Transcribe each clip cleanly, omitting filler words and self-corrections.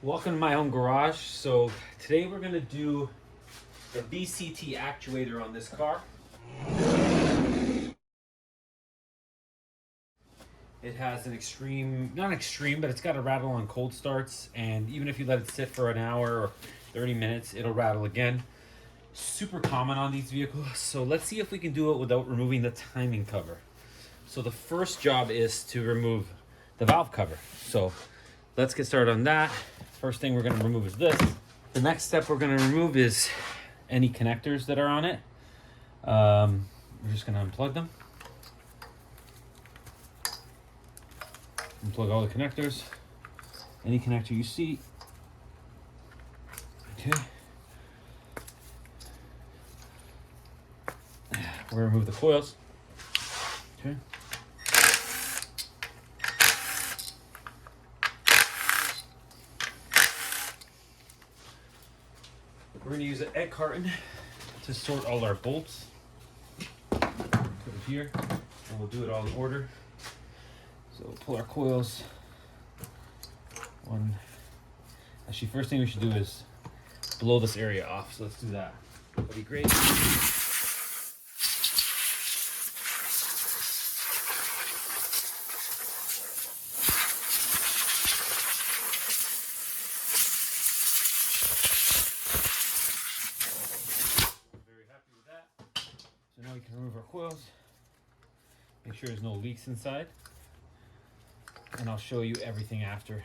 Welcome to my home garage. So today we're going to do the VCT actuator on this car. It has an extreme, not extreme, but it's got a rattle on cold starts, and even if you let it sit for an hour or 30 minutes, it'll rattle again. Super common on these vehicles. So let's see if we can do it without removing the timing cover. So the first job is to remove the valve cover. So let's get started on that. First thing we're going to remove is this. The next step we're going to remove is any connectors that are on it. We're just going to unplug them. Unplug all the connectors. Any connector you see. Okay. We're going to remove the coils. Okay. We're going to use an egg carton to sort all our bolts. Put it here, and we'll do it all in order. So we'll pull our coils. Actually, first thing we should do is blow this area off. So let's do that. That'll be great. So now we can remove our coils, make sure there's no leaks inside, and I'll show you everything after.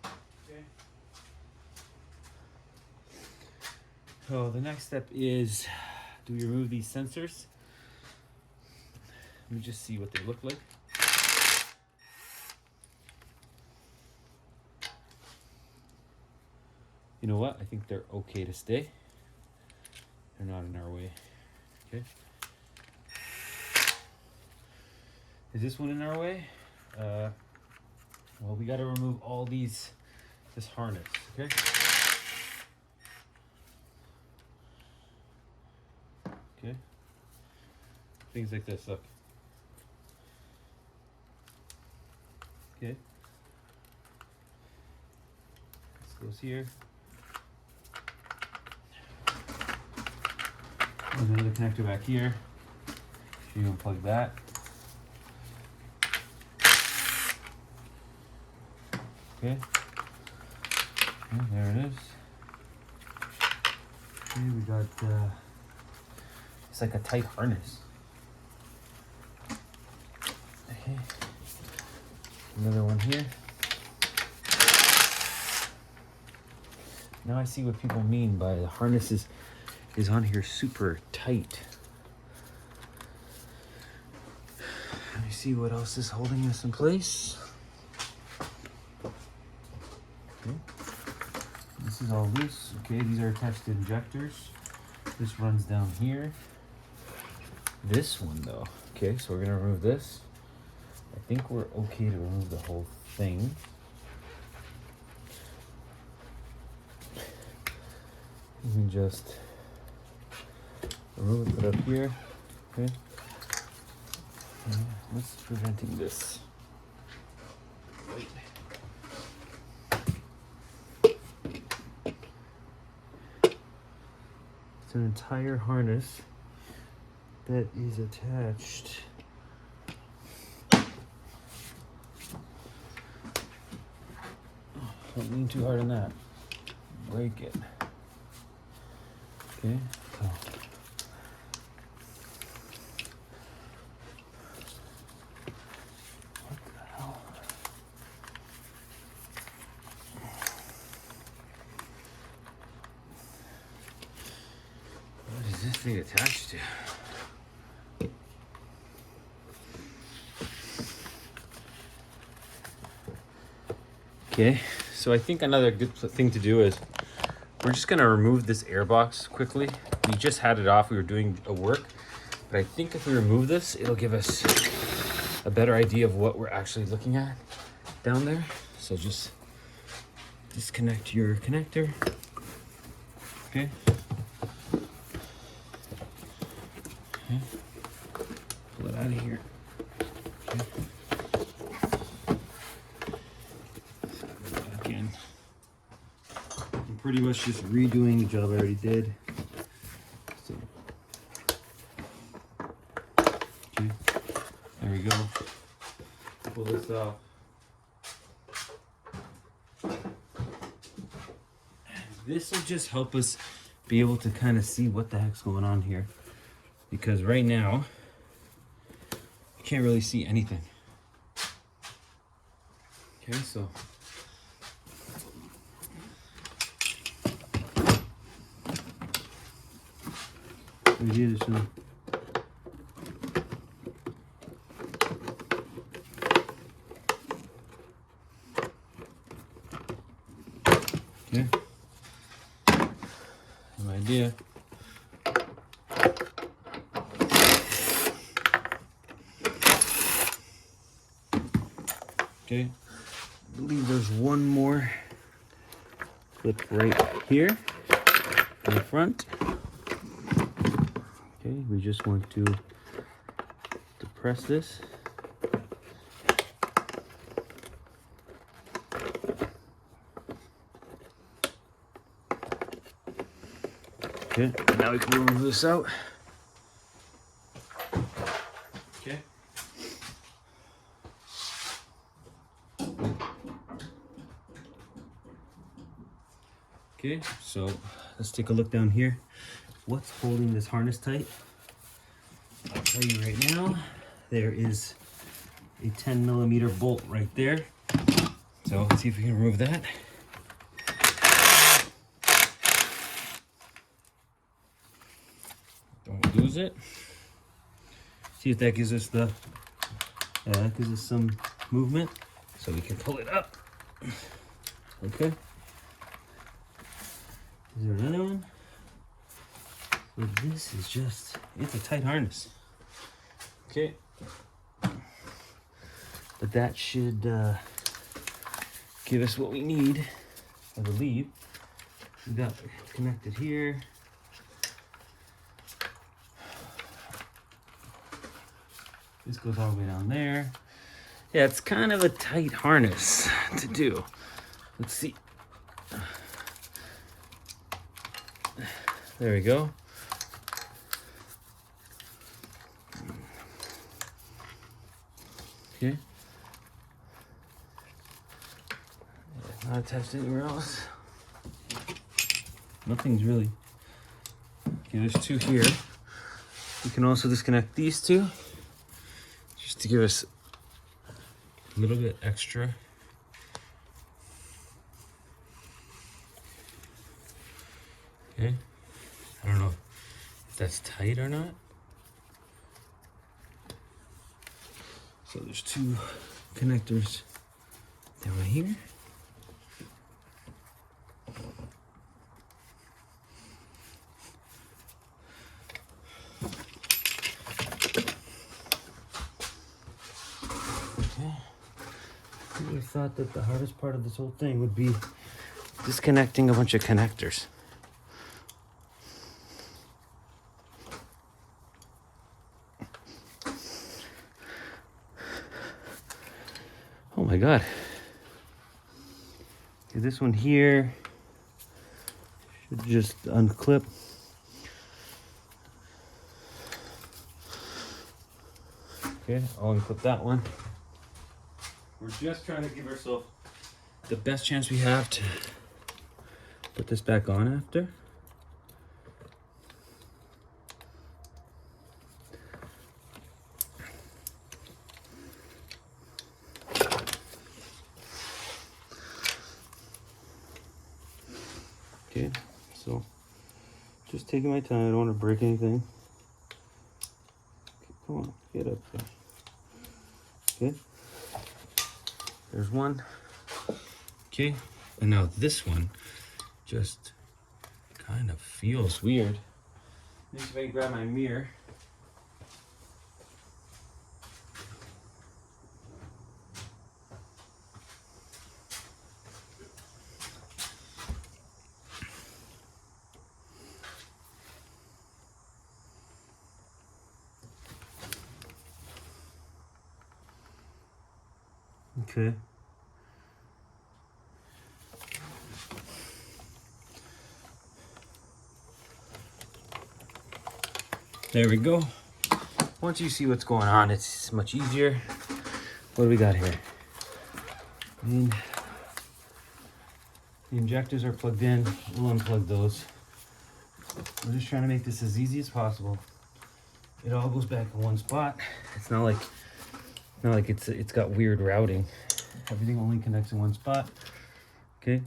Okay. So the next step is, do we remove these sensors? Let me just see what they look like. You know what? I think they're okay to stay. They're not in our way. Okay. Is this one in our way? Well, we got to remove all this harness. Okay. Okay. Things like this. Look. Okay. This goes here. There's another connector back here. So you unplug that. Okay. And there it is. Okay, we got it's like a tight harness. Okay. Another one here. Now I see what people mean by the harness is on here super tight. Let me see what else is holding this in place. Okay. This is all loose. Okay, these are attached to injectors. This runs down here. This one though. Okay, so we're gonna remove this. I think we're okay to remove the whole thing. You can just remove it, put it up here. Okay. What's preventing this? Wait. It's an entire harness that is attached. Don't lean too hard on that. Break it. Okay. Oh. What the hell? What is this thing attached to? Okay, so I think another good thing to do is we're just gonna remove this air box quickly. We just had it off, we were doing a work, but I think if we remove this, it'll give us a better idea of what we're actually looking at down there. So just disconnect your connector. Okay. Okay. Pull it out of here. Okay. pretty much just redoing the job I already did. So, okay, there we go. Pull this off. This will just help us be able to kind of see what the heck's going on here. Because right now, you can't really see anything. Okay, so. Right here, there's some. Okay. Same idea. Okay. I believe there's one more clip right here in the front. Okay, we just want to depress this. Okay, now we can remove this out. Okay. Okay, so let's take a look down here. What's holding this harness tight? I'll tell you right now, there is a 10mm bolt right there. So let's see if we can remove that. Don't lose it. See if that gives us the, that gives us some movement so we can pull it up. Okay. Is there another one? So this is just, it's a tight harness. Okay. But that should give us what we need, I believe. We got it connected here. This goes all the way down there. Yeah, it's kind of a tight harness to do. Let's see. There we go. Okay. Not attached anywhere else. Nothing's really. Okay, there's two here. We can also disconnect these two just to give us a little bit extra. Okay. I don't know if that's tight or not. So there's two connectors down here. Okay. I would have thought that the hardest part of this whole thing would be disconnecting a bunch of connectors. Oh my God. Okay, this one here should just unclip. Okay, I'll unclip that one. We're just trying to give ourselves the best chance we have to put this back on after. Okay, so just taking my time. I don't want to break anything. Okay, come on, get up there. Okay, there's one. Okay, and now this one just kind of feels weird. Let me see if I can grab my mirror. Okay. There we go. Once you see what's going on, it's much easier. What do we got here? The injectors are plugged in. We'll unplug those. We're just trying to make this as easy as possible. It all goes back in one spot. It's not like it's got weird routing. Everything only connects in one spot. Okay.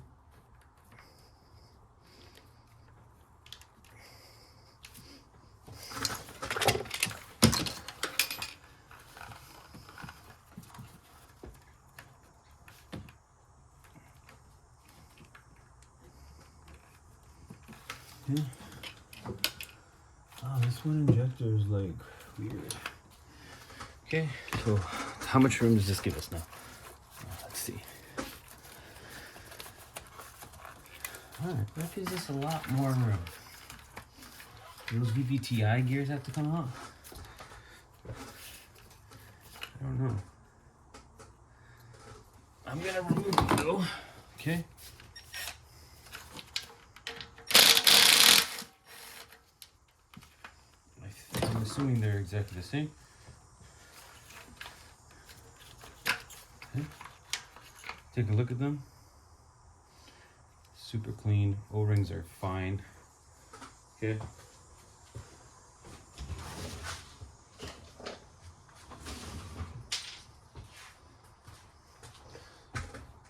Oh, this one injector is like weird. Okay, so how much room does this give us now? Let's see. Alright, that gives us a lot more room. Do those VVTI gears have to come out? I don't know. I'm gonna remove them though. Okay. I'm assuming they're exactly the same. Okay. Take a look at them. Super clean. O-rings are fine. Okay.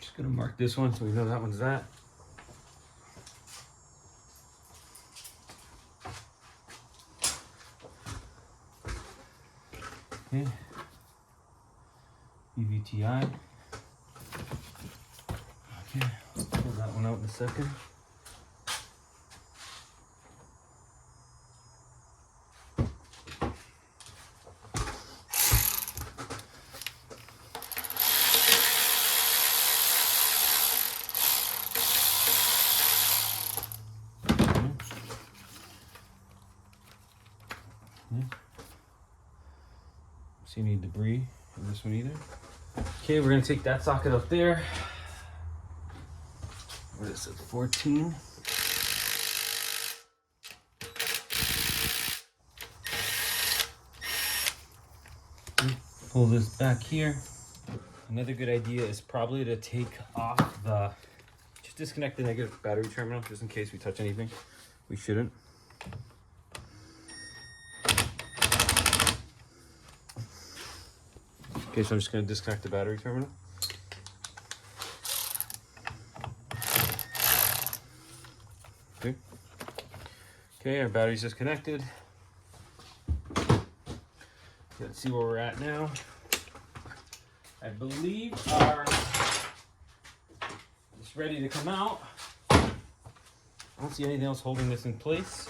Just gonna mark this one so we know that one's that. Okay. VVTI. Okay, I'll pull that one out in a second. See any debris in this one either. Okay, we're gonna take that socket up there. What is it, 14? Pull this back here. Another good idea is probably to take off just disconnect the negative battery terminal just in case we touch anything. We shouldn't. Okay, so I'm just going to disconnect the battery terminal. Okay. Okay, our battery's disconnected. Let's see where we're at now. I believe it's ready to come out. I don't see anything else holding this in place.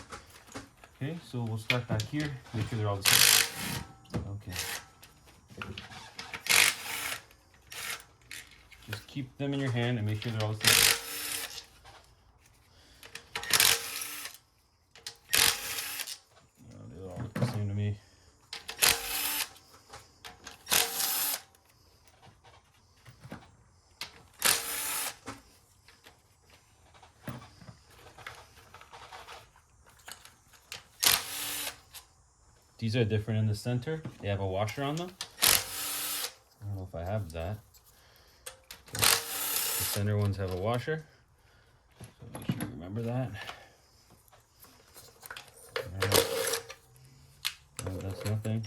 Okay, so we'll start back here. Make sure they're all the same. Okay. Just keep them in your hand and make sure they're all the same. They all look the same to me. These are different in the center. They have a washer on them. I don't know if I have that. Okay. The center ones have a washer. So make sure you remember that. No, that's nothing.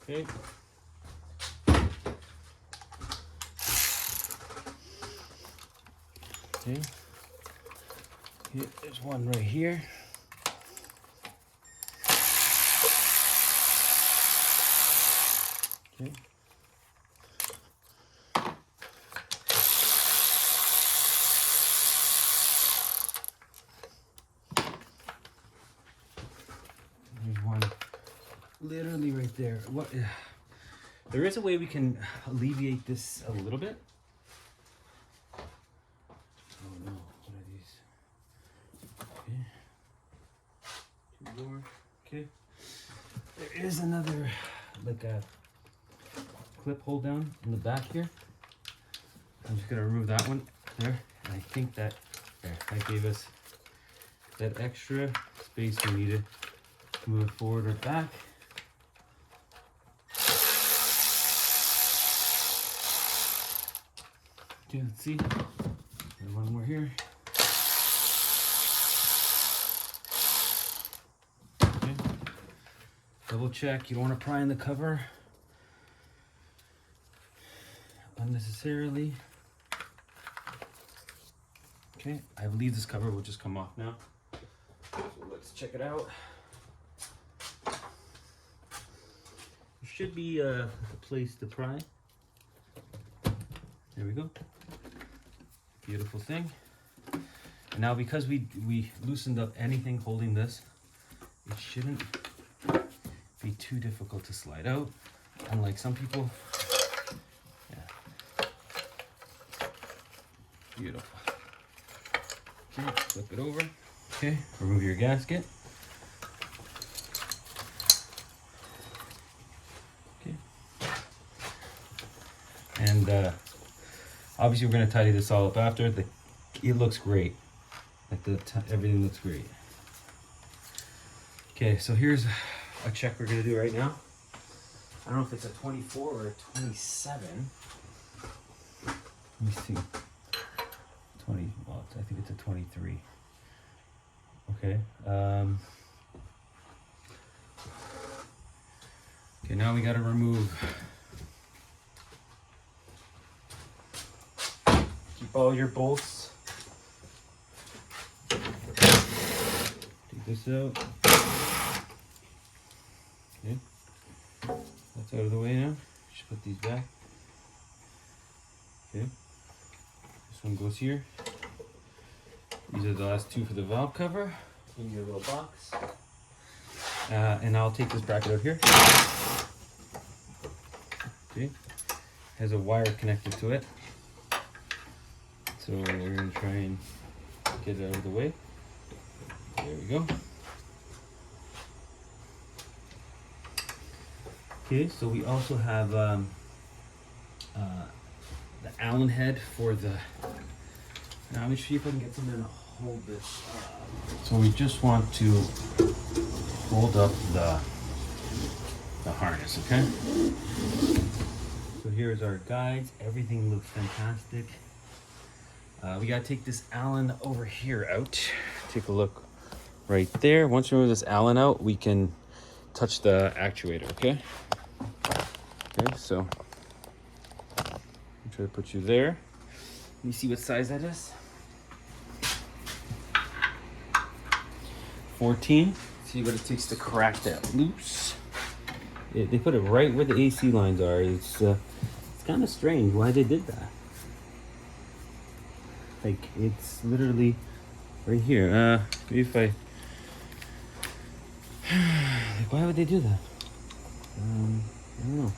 Okay. Okay. Here, there's one right here. Okay. There's one literally right there. What? There is a way we can alleviate this a little bit. Oh no, what are these? Okay. 2 more. Okay. There is another, like a clip hold down in the back here. I'm just gonna remove that one there. And I think that gave us that extra space we needed to move it forward or back. Okay, let's see. There's one more here. Okay. Double check. You don't want to pry in the cover unnecessarily. Okay, I believe this cover will just come off now. So let's check it out. There should be a place to pry. There we go. Beautiful thing. And now because we loosened up anything holding this, it shouldn't be too difficult to slide out. Unlike some people. Yeah. Beautiful. Okay, flip it over. Okay, remove your gasket. Okay. And obviously we're going to tidy this all up after. It looks great. Like everything looks great. Okay, so here's a check we're going to do right now. I don't know if it's a 24 or a 27. Let me see. 20, well, I think it's a 23. Okay. Okay, now we got to remove. Keep all your bolts. Take this out. Okay. That's out of the way now. Just put these back. Okay. This one goes here. These are the last two for the valve cover in your little box. And I'll take this bracket out here. Okay. Has a wire connected to it. So we're going to try and get it out of the way. There we go. Okay, so we also have the Allen head for the. Now let me see if I can get something to hold this up. So we just want to hold up the harness, okay? So here's our guides. Everything looks fantastic. We gotta take this Allen over here out. Take a look right there. Once we move this Allen out, we can touch the actuator, okay? Okay, so I'm trying to put you there. Let me see what size that is. 14. See what it takes to crack that loose. They put it right where the AC lines are. It's kind of strange why they did that. Like, it's literally right here. Maybe if I... like, why would they do that? I don't know.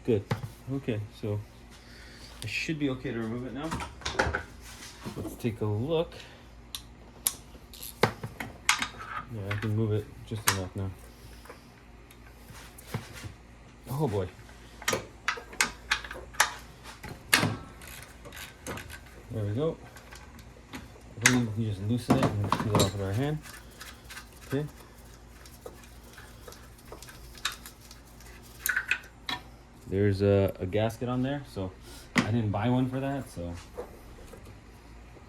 Good. Okay, so I should be okay to remove it now. Let's take a look. Yeah, I can move it just enough now. Oh boy. There we go. I believe we just loosen it and peel it off with our hand. Okay. There's a gasket on there, so I didn't buy one for that, so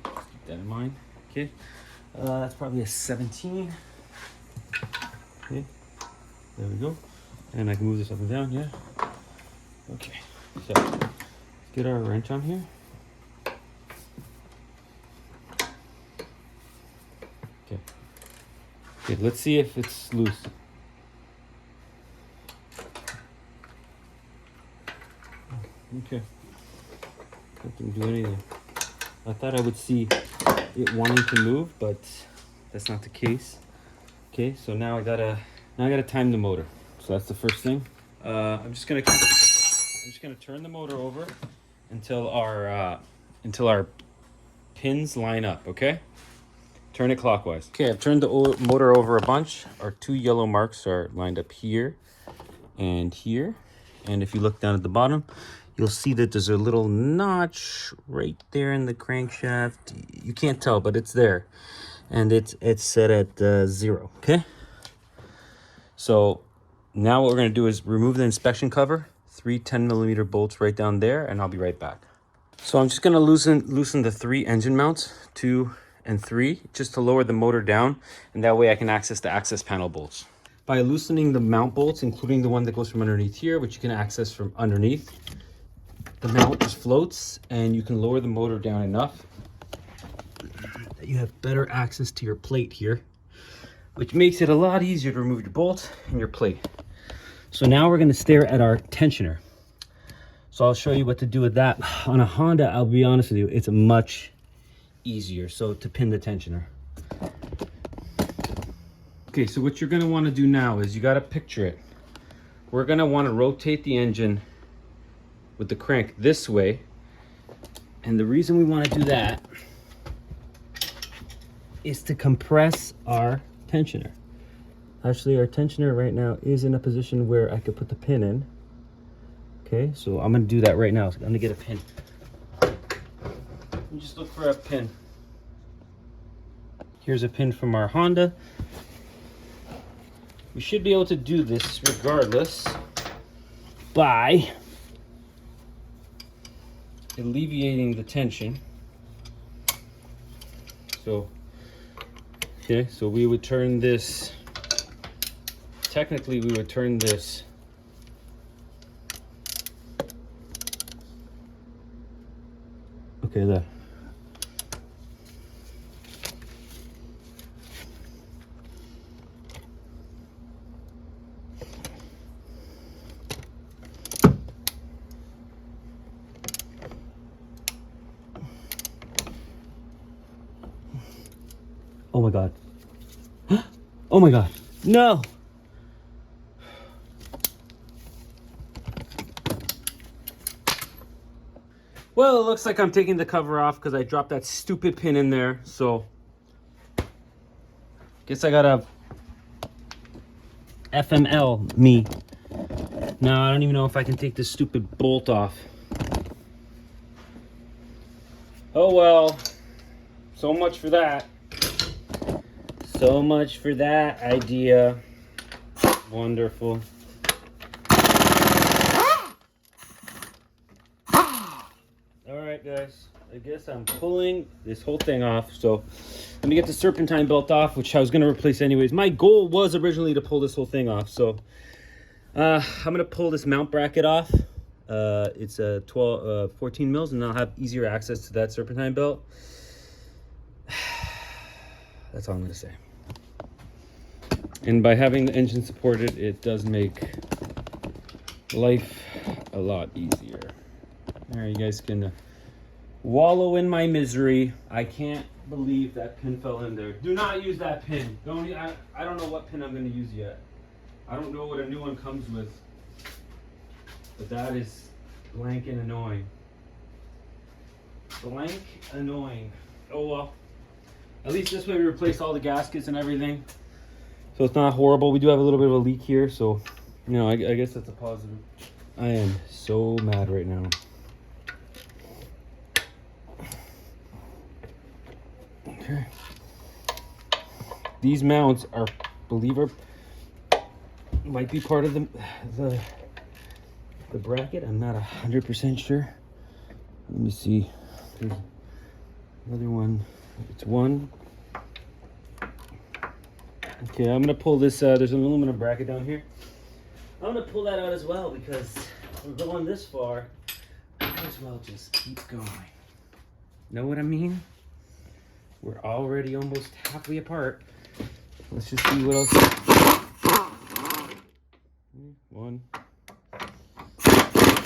just keep that in mind. Okay, that's probably a 17. Okay, there we go. And I can move this up and down, yeah. Okay, so let's get our wrench on here. Okay, okay, let's see if it's loose. Okay, I didn't do anything. I thought I would see it wanting to move, but that's not the case. Okay, so now I gotta time the motor. So that's the first thing. I'm just gonna turn the motor over until our until our pins line up, okay? Turn it clockwise. Okay, I've turned the motor over a bunch. Our 2 yellow marks are lined up here and here. And if you look down at the bottom, you'll see that there's a little notch right there in the crankshaft. You can't tell, but it's there. And it's set at 0, okay? So now what we're gonna do is remove the inspection cover, 3 10mm bolts right down there, and I'll be right back. So I'm just gonna loosen the 3 engine mounts, 2 and 3, just to lower the motor down, and that way I can access the access panel bolts. By loosening the mount bolts, including the one that goes from underneath here, which you can access from underneath, the mount just floats and you can lower the motor down enough that you have better access to your plate here, which makes it a lot easier to remove your bolt and your plate. So now we're gonna stare at our tensioner. So I'll show you what to do with that. On a Honda, I'll be honest with you, it's much easier. So to pin the tensioner. Okay, so what you're gonna wanna do now is you gotta picture it. We're gonna wanna rotate the engine with the crank this way. And the reason we wanna do that is to compress our tensioner. Actually, our tensioner right now is in a position where I could put the pin in. Okay, so I'm gonna do that right now. So I'm gonna get a pin. And just look for a pin. Here's a pin from our Honda. We should be able to do this regardless by alleviating the tension. So, okay, so we would turn this, technically we would turn this there. Oh my God. Oh my God. No. Well, it looks like I'm taking the cover off because I dropped that stupid pin in there. So, guess I gotta FML me. Now, I don't even know if I can take this stupid bolt off. Oh well. So much for that. So much for that idea. Wonderful. Alright guys, I guess I'm pulling this whole thing off. So let me get the serpentine belt off, which I was going to replace anyways. My goal was originally to pull this whole thing off. So I'm going to pull this mount bracket off. It's a 14 mils, and I'll have easier access to that serpentine belt. That's all I'm going to say. And by having the engine supported, it does make life a lot easier. All right, you guys can wallow in my misery. I can't believe that pin fell in there. Do not use that pin. I don't know what pin I'm going to use yet. I don't know what a new one comes with. But that is blank and annoying. Blank annoying. Oh well. At least this way we replaced all the gaskets and everything. So it's not horrible. We do have a little bit of a leak here, so you know, I guess that's a positive. I am so mad right now. Okay. These mounts are, might be part of the bracket. I'm not 100% sure. Let me see. There's another one. It's one. Okay, I'm gonna pull this. There's an aluminum bracket down here. I'm gonna pull that out as well because we're going this far. Might as well just keep going. Know what I mean? We're already almost halfway apart. Let's just see what else. One.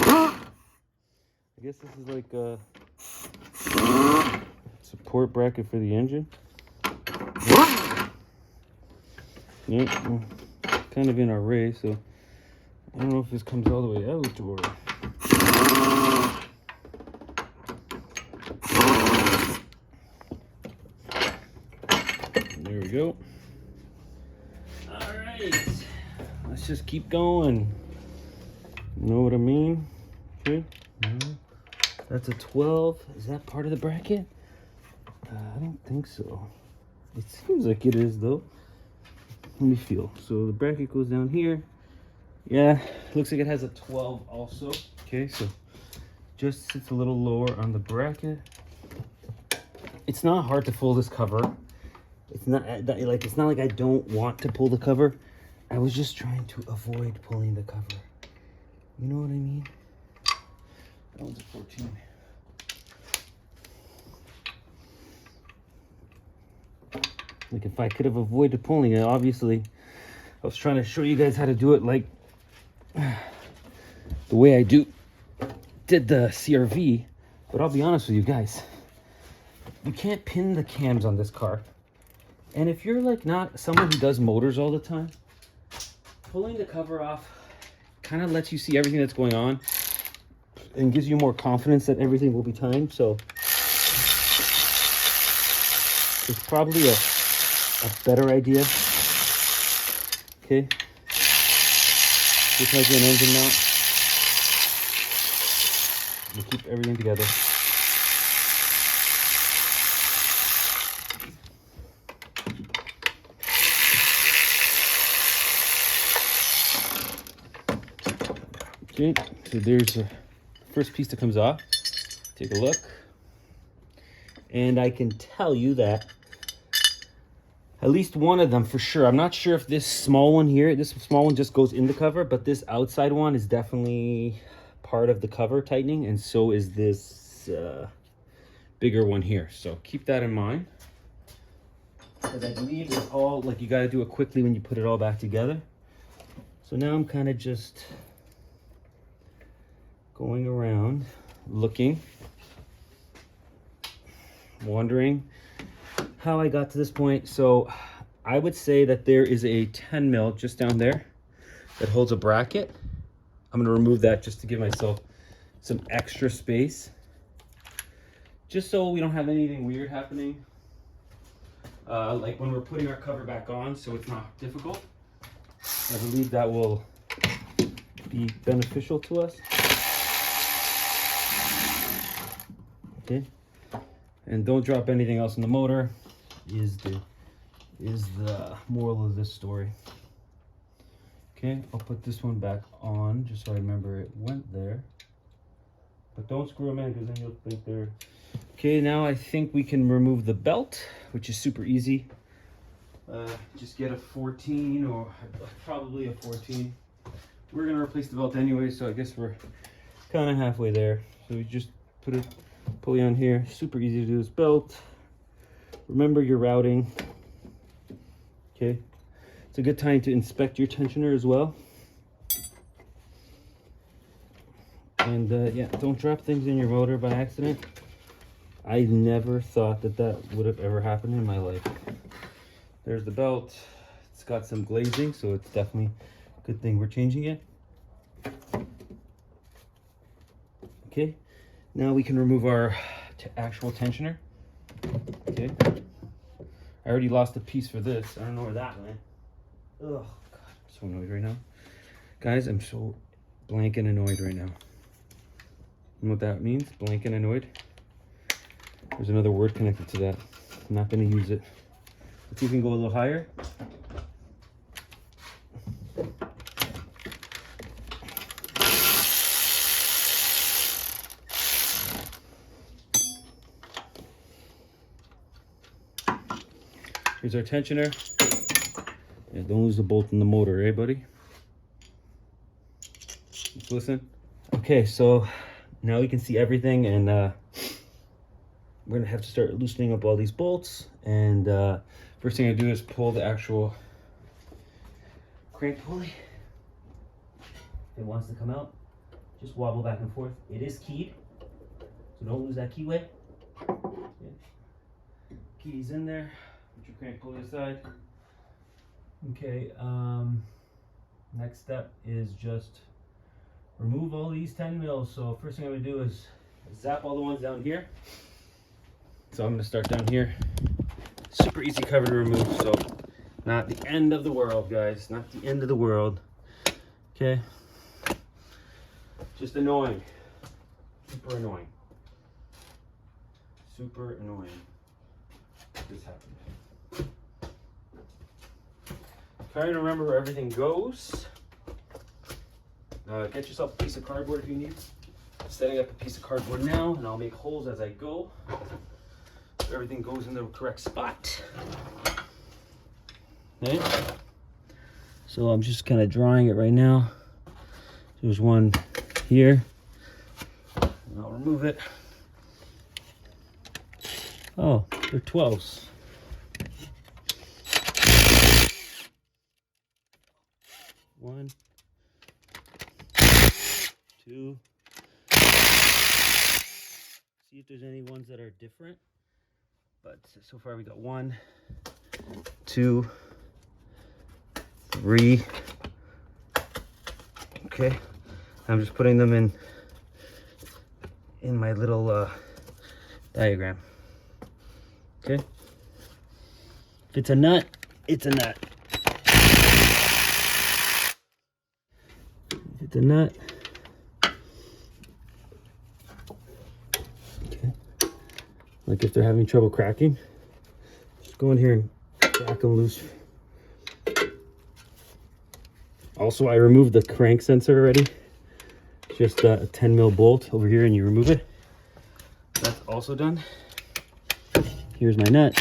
I guess this is like a support bracket for the engine. Yep, well, kind of in our ray, so I don't know if this comes all the way out or. There we go. All right, let's just keep going. You know what I mean? Okay. That's a 12. Is that part of the bracket? I don't think so. It seems like it is though. Let me feel. So the bracket goes down here. Yeah, looks like it has a 12 also. Okay, so just sits a little lower on the bracket. It's not hard to pull this cover. It's not like I don't want to pull the cover. I was just trying to avoid pulling the cover. You know what I mean? That one's a 14. Like if I could have avoided pulling it, obviously, I was trying to show you guys how to do it like the way I did the CRV. But I'll be honest with you guys, you can't pin the cams on this car. And if you're like not someone who does motors all the time, pulling the cover off kind of lets you see everything that's going on and gives you more confidence that everything will be timed. So it's probably a better idea. Okay. Just like an engine mount. We'll keep everything together. Okay, so there's the first piece that comes off. Take a look. And I can tell you that at least one of them for sure. I'm not sure if this small one here, this small one just goes in the cover, but this outside one is definitely part of the cover tightening, and so is this bigger one here. So keep that in mind. Because I believe it's all, like you got to do it quickly when you put it all back together. So now I'm kind of just going around, looking, wondering how I got to this point. So I would say that there is a 10 mil just down there that holds a bracket. I'm gonna remove that just to give myself some extra space, just so we don't have anything weird happening. Like when we're putting our cover back on, so it's not difficult. I believe that will be beneficial to us. Okay, and don't drop anything else in the motor is the moral of this story. Okay, I'll put this one back on just so I remember it went there. But don't screw them in because then you'll think they're... Okay, now I think we can remove the belt, which is super easy. Just get a 14 or probably a 14. We're gonna replace the belt anyway, so I guess we're kind of halfway there. So we just put it, pulley on here. Super easy to do this belt. Remember your routing. Okay, it's a good time to inspect your tensioner as well. And yeah, don't drop things in your motor by accident. I never thought that that would have ever happened in my life. There's the belt. It's got some glazing, so it's definitely a good thing we're changing it. Okay, now we can remove our actual tensioner. Okay, I already lost a piece for this. I don't know where that went. Oh God, I'm so annoyed right now. Guys, I'm so blank and annoyed right now. You know what that means? Blank and annoyed. There's another word connected to that. I'm not going to use it. Let's see if we can go a little higher. Here's our tensioner. Yeah, don't lose the bolt in the motor, eh, buddy? Let's listen. Okay, so now we can see everything, and we're gonna have to start loosening up all these bolts. And first thing I do is pull the actual crank pulley. If it wants to come out, just wobble back and forth. It is keyed, so don't lose that keyway. Okay. Keys in there. Put your crank pulley aside. Okay. Next step is just remove all these 10 mils. So first thing I'm gonna do is zap all the ones down here. So I'm gonna start down here. Super easy cover to remove, so not the end of the world, guys. Not the end of the world. Okay. Just annoying. Super annoying. Super annoying. This happened. Trying to remember where everything goes. Get yourself a piece of cardboard if you need. Setting up a piece of cardboard now, and I'll make holes as I go. So everything goes in the correct spot. Okay. So I'm just kind of drawing it right now. There's one here. And I'll remove it. Oh, they're 12s. One, two. See if there's any ones that are different. But so far we got 1, 2, 3. Okay. I'm just putting them in my little diagram. Okay. If it's a nut, it's a nut. If it's a nut. Okay. Like if they're having trouble cracking, just go in here and crack them loose. Also, I removed the crank sensor already. Just a 10 mil bolt over here, and you remove it. That's also done. Here's my nut.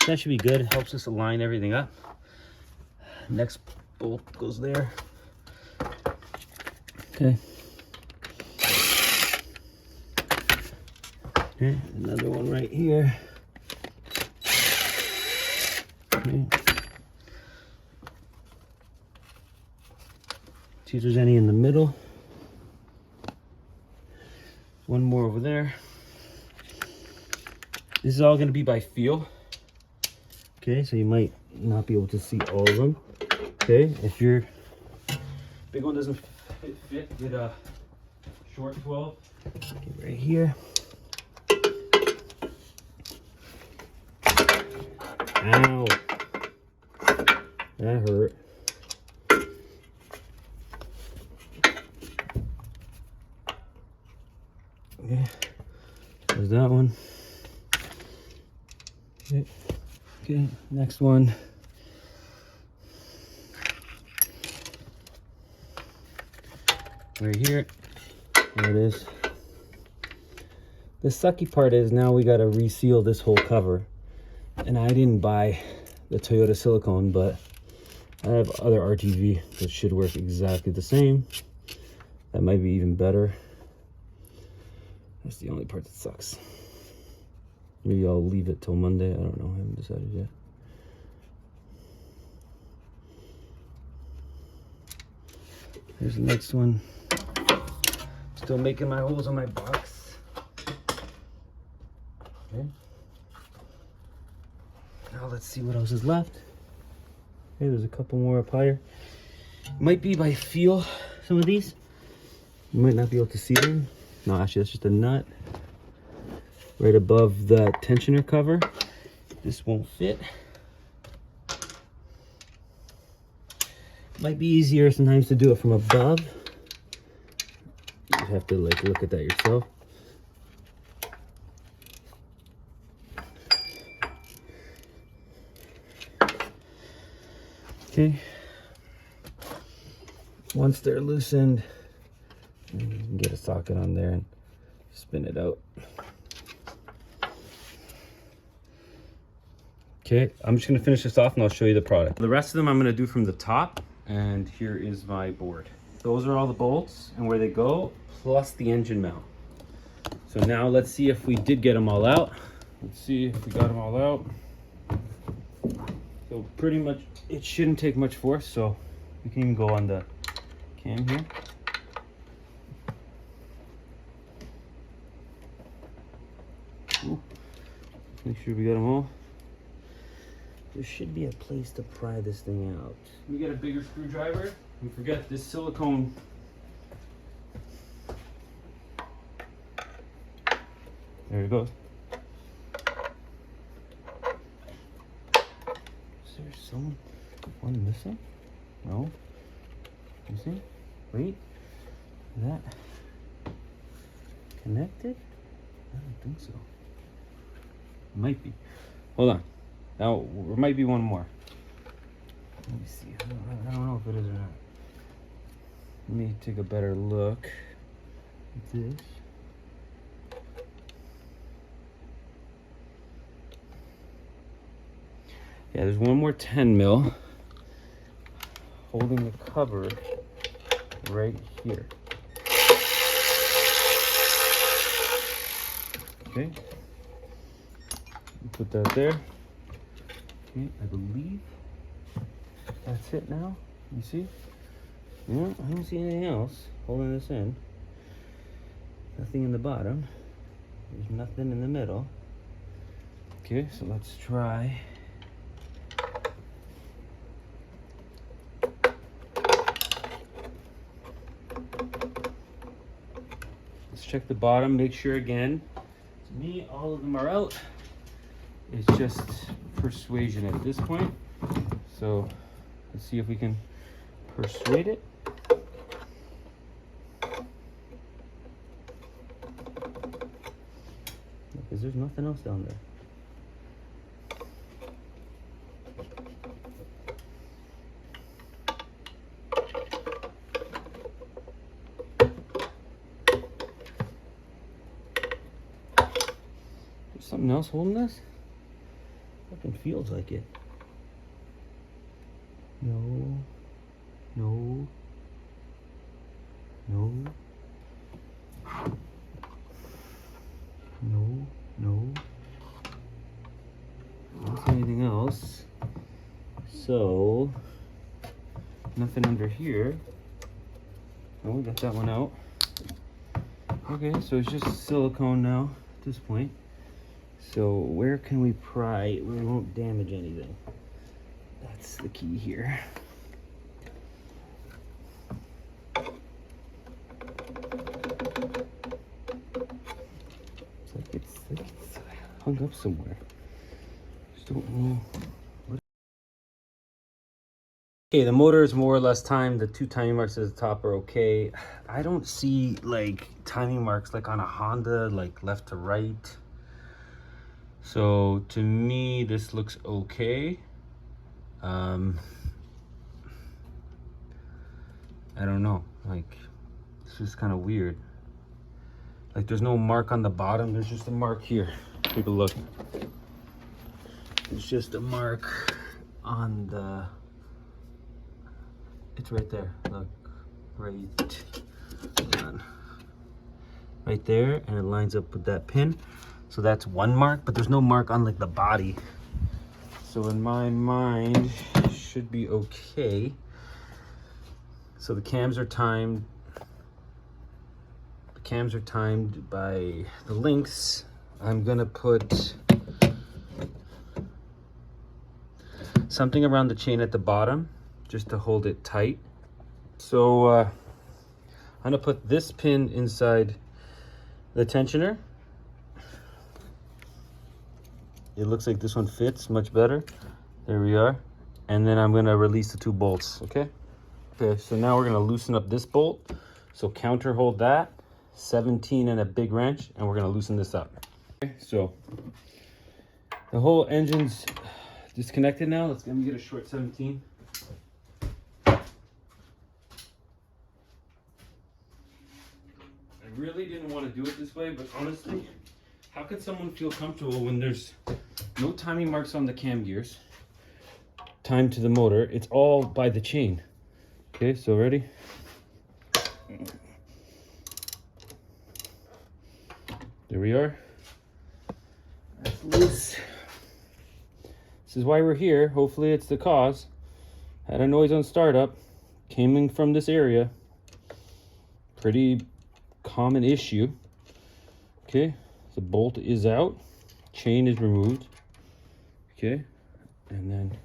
That should be good. It helps us align everything up. Next bolt goes there. Okay. Okay, another one right here. Okay. See if there's any in the middle. One more over there. This is all going to be by feel. Okay, so you might not be able to see all of them. Okay, if your big one doesn't fit, get a short 12. Okay, right here. Ow. That hurt. Okay, there's that one. Okay, okay, next one. Right here. There it is. The sucky part is now we got to reseal this whole cover. And I didn't buy the Toyota silicone, but I have other RTV that should work exactly the same. That might be even better. That's the only part that sucks. Maybe I'll leave it till Monday. I don't know. I haven't decided yet. Here's the next one. Still making my holes on my box. Okay. Now let's see what else is left. Okay, there's a couple more up higher. Might be by feel, some of these. You might not be able to see them. No, actually, that's just a nut right above the tensioner cover. This won't fit. Might be easier sometimes to do it from above. You have to like look at that yourself. Okay. Once they're loosened, you can get a socket on there and spin it out. Okay, I'm just gonna finish this off and I'll show you the product. The rest of them I'm gonna do from the top, and here is my board. Those are all the bolts and where they go, plus the engine mount. So now let's see if we did get them all out. Let's see if we got them all out. So pretty much, it shouldn't take much force, so we can even go on the cam here. Ooh. Make sure we got them all. There should be a place to pry this thing out. We get a bigger screwdriver. We forget this silicone. There it goes. there some one missing? No. You see? Wait. Is that connected? I don't think so. Might be. Hold on. Now there might be one more. Let me see. I don't know if it is or not. Let me take a better look at this. Yeah, there's one more 10 mil holding the cover right here. Okay, put that there. Okay, I believe that's it now. You see? No, I don't see anything else holding this in. Nothing in the bottom. There's nothing in the middle. Okay, so let's try. Let's check the bottom, make sure again. To me, all of them are out. It's just persuasion at this point. So let's see if we can persuade it. Because there's nothing else down there. There's something else holding this? Fucking feels like it. No. No. No. No. No. I don't see anything else. So, nothing under here. Oh, we got that one out. Okay, so it's just silicone now at this point. So where can we pry where we won't damage anything? That's the key here. It's like it's hung up somewhere. Just don't know. Okay, the motor is more or less timed. The 2 timing marks at the top are okay. I don't see like timing marks like on a Honda, like left to right. So to me, this looks okay. I don't know, like it's just kind of weird. Like there's no mark on the bottom, there's just a mark here. Take a look. It's just a mark on the, it's right there, look, right, hold on. Right there, and it lines up with that pin. So that's one mark, but there's no mark on like the body. So in my mind, it should be okay. So the cams are timed. The cams are timed by the links. I'm gonna put something around the chain at the bottom just to hold it tight. So I'm gonna put this pin inside the tensioner. It looks like this one fits much better. There we are. And then I'm gonna release the 2 bolts, okay? Okay, so now we're gonna loosen up this bolt. So counter hold that, 17 and a big wrench, and we're gonna loosen this up. Okay, so the whole engine's disconnected now. Let me get a short 17. I really didn't want to do it this way, but honestly, how could someone feel comfortable when there's no timing marks on the cam gears, timed to the motor? It's all by the chain. Okay, so ready? There we are. That's loose. This is why we're here. Hopefully it's the cause. Had a noise on startup. Came in from this area. Pretty common issue. Okay, the bolt is out. Chain is removed. Okay, and then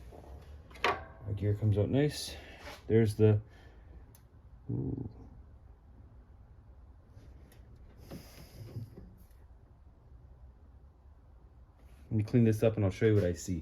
our gear comes out nice. There's the, ooh. Let me clean this up and I'll show you what I see.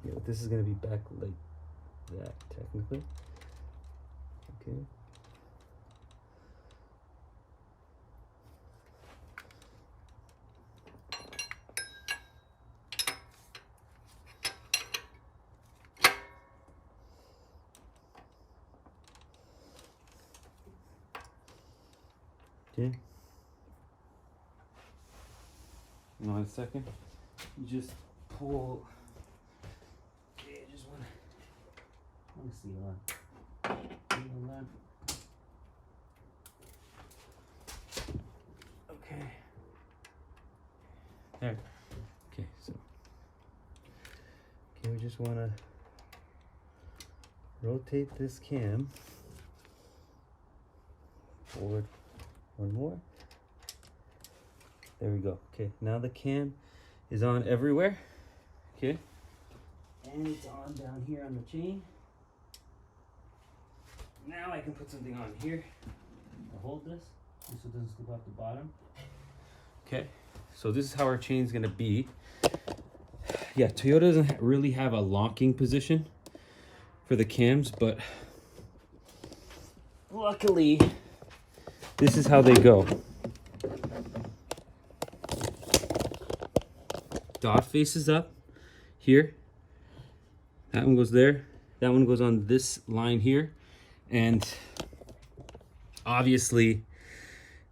Yeah, this is gonna be back like that technically. Okay. Okay. Hold on a second. You just pull. Okay, I just want to see on. Okay. There. Okay, so. Okay, we just want to rotate this cam forward one more. There we go. Okay, now the cam is on everywhere. Okay. And it's on down here on the chain. Now I can put something on here to hold this so it doesn't slip off the bottom. Okay, so this is how our chain's gonna be. Yeah, Toyota doesn't really have a locking position for the cams, but luckily this is how they go. Dot faces up here. That one goes there. That one goes on this line here. And obviously,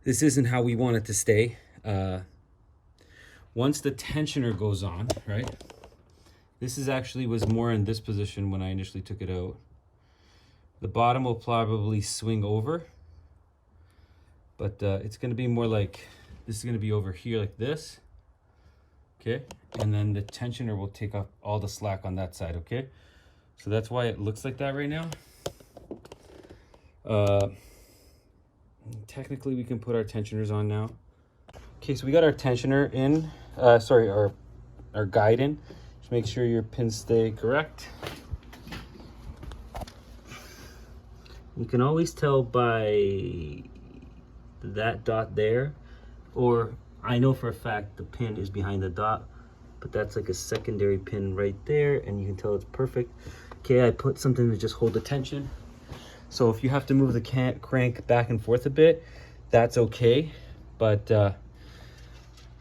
this isn't how we want it to stay. Once the tensioner goes on, right? This is actually was more in this position when I initially took it out. The bottom will probably swing over. But it's going to be more like, this is going to be over here like this. Okay, and then the tensioner will take off all the slack on that side, okay? So that's why it looks like that right now. Technically we can put our tensioners on now. Okay, so we got our tensioner in, sorry, our guide in. Just make sure your pins stay correct. You can always tell by that dot there, or I know for a fact the pin is behind the dot, but that's like a secondary pin right there, and you can tell it's perfect. Okay, I put something to just hold the tension. So if you have to move the crank back and forth a bit, that's okay. But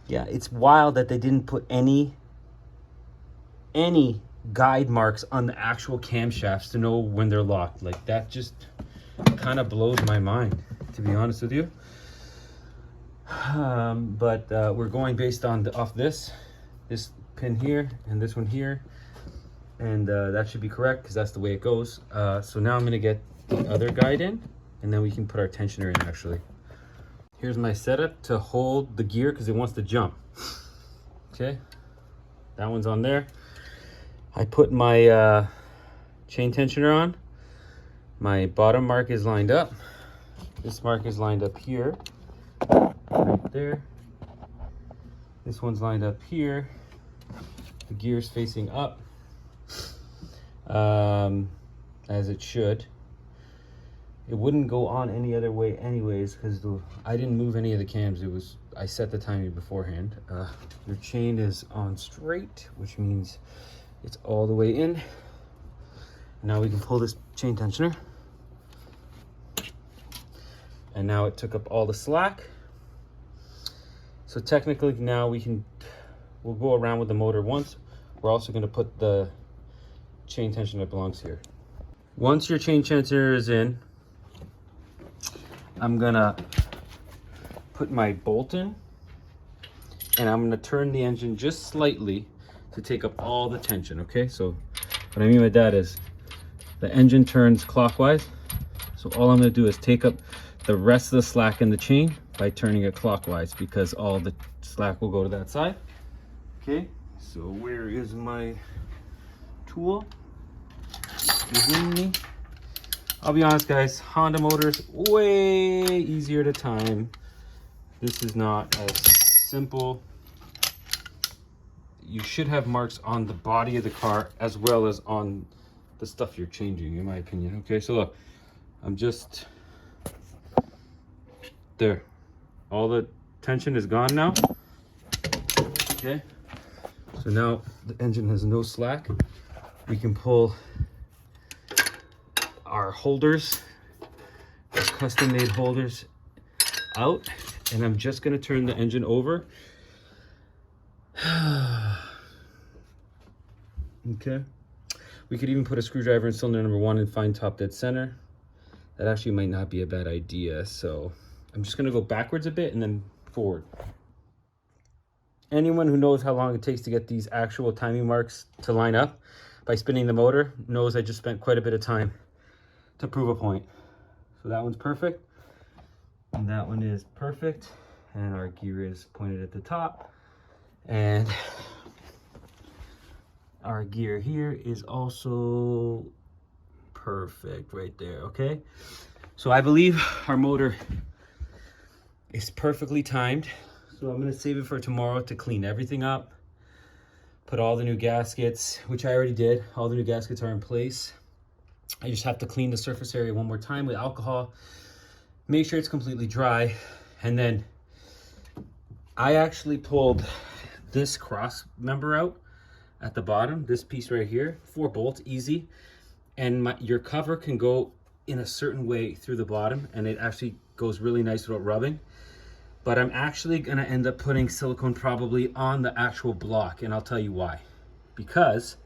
yeah, it's wild that they didn't put any guide marks on the actual camshafts to know when they're locked. Like, that just kind of blows my mind, to be honest with you. But we're going based on off this pin here and this one here, and that should be correct because that's the way it goes. So now I'm gonna get the other guide in, and then we can put our tensioner in. Actually, here's my setup to hold the gear because it wants to jump. Okay, that one's on there. I put my chain tensioner on. My bottom mark is lined up. This mark is lined up here. Right there. This one's lined up here. The gear's facing up, as it should. It wouldn't go on any other way anyways, because I didn't move any of the cams. I set the timing beforehand. Your chain is on straight, which means it's all the way in. Now we can pull this chain tensioner. And now it took up all the slack. So technically now we'll go around with the motor once. We're also going to put the chain tensioner that belongs here. Once your chain tensioner is in, I'm going to put my bolt in, and I'm going to turn the engine just slightly to take up all the tension, okay? So what I mean by that is the engine turns clockwise. So all I'm going to do is take up the rest of the slack in the chain by turning it clockwise, because all the slack will go to that side. Okay, so where is my tool? Behind me. I'll be honest guys, Honda motors way easier to time. This is not as simple. You should have marks on the body of the car as well as on the stuff you're changing, in my opinion. Okay, so look, I'm just there. All the tension is gone now. Okay, so now the engine has no slack. we can pull our holders, our custom made holders out, and I'm just gonna turn the engine over. Okay. We could even put a screwdriver in cylinder number 1 and find top dead center. That actually might not be a bad idea. So I'm just gonna go backwards a bit and then forward. Anyone who knows how long it takes to get these actual timing marks to line up by spinning the motor knows I just spent quite a bit of time to prove a point. So that one's perfect. And that one is perfect. And our gear is pointed at the top. And our gear here is also perfect right there, okay? So I believe our motor is perfectly timed. So I'm gonna save it for tomorrow to clean everything up, put all the new gaskets, which I already did. All the new gaskets are in place. I just have to clean the surface area one more time with alcohol, make sure it's completely dry. And then I actually pulled this cross member out at the bottom, this piece right here, 4 bolts, easy. And your cover can go in a certain way through the bottom, and it actually goes really nice without rubbing. But I'm actually gonna end up putting silicone probably on the actual block, and I'll tell you why. Because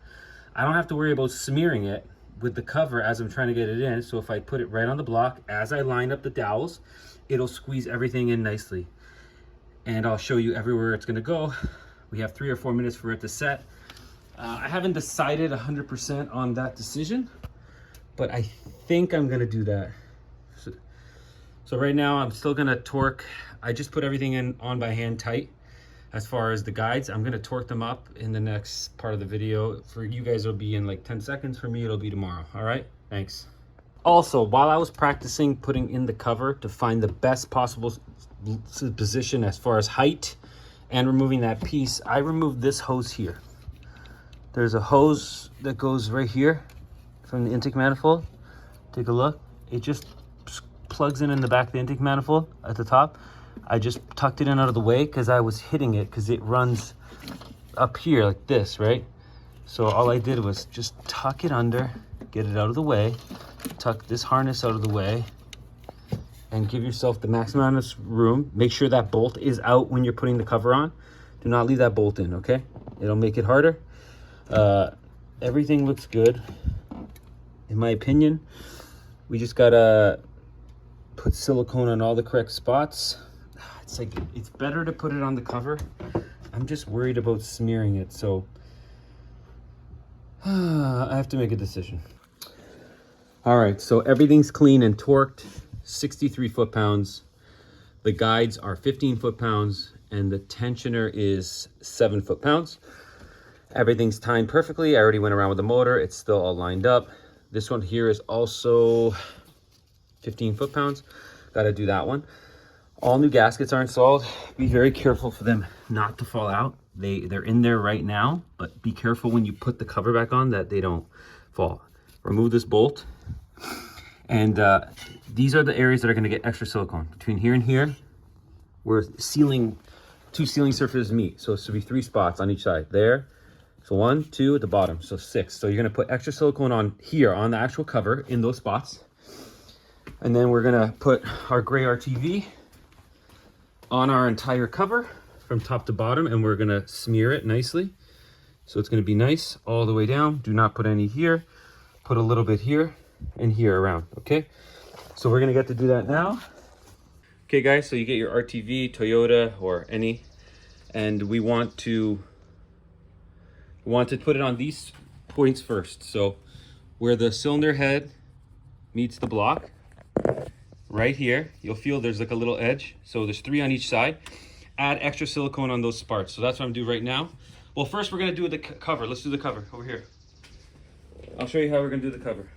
I don't have to worry about smearing it with the cover as I'm trying to get it in. So if I put it right on the block, as I line up the dowels, it'll squeeze everything in nicely. And I'll show you everywhere it's gonna go. We have 3 or 4 minutes for it to set. I haven't decided 100% on that decision, but I think I'm gonna do that. So right now I'm still gonna torque. I just put everything in on by hand tight. As far as the guides, I'm gonna torque them up in the next part of the video. For you guys, it'll be in like 10 seconds. For me, it'll be tomorrow. All right, thanks. Also, while I was practicing putting in the cover to find the best possible position as far as height and removing that piece, I removed this hose here. There's a hose that goes right here from the intake manifold. Take a look. It just plugs in the back of the intake manifold at the top. I just tucked it in out of the way because I was hitting it because it runs up here like this, right? So all I did was just tuck it under, get it out of the way, tuck this harness out of the way, and give yourself the maximum amount of room. Make sure that bolt is out when you're putting the cover on. Do not leave that bolt in, okay? It'll make it harder. Everything looks good, in my opinion. We just gotta put silicone on all the correct spots. It's like, it's better to put it on the cover. I'm just worried about smearing it, so I have to make a decision. All right, so everything's clean and torqued, 63 foot-pounds. The guides are 15 foot-pounds, and the tensioner is 7 foot-pounds. Everything's timed perfectly. I already went around with the motor. It's still all lined up. This one here is also 15 foot-pounds. Got to do that one. All new gaskets are installed. Be very careful for them not to fall out. They're in there right now, but be careful when you put the cover back on that they don't fall. Remove this bolt. And these are the areas that are going to get extra silicone. Between here and here, where sealing, 2 sealing surfaces meet. So it's to be 3 spots on each side. There. So 1, 2 at the bottom, so 6. So you're gonna put extra silicone on here on the actual cover in those spots. And then we're gonna put our gray RTV on our entire cover from top to bottom, and we're gonna smear it nicely. So it's gonna be nice all the way down. Do not put any here. Put a little bit here and here around, okay? So we're gonna get to do that now. Okay guys, so you get your RTV, Toyota, or any, and we want to put it on these points first. So where the cylinder head meets the block, right here, you'll feel there's like a little edge. So there's 3 on each side. Add extra silicone on those parts. So that's what I'm doing right now. Well, first we're gonna do the cover. Let's do the cover over here. I'll show you how we're gonna do the cover.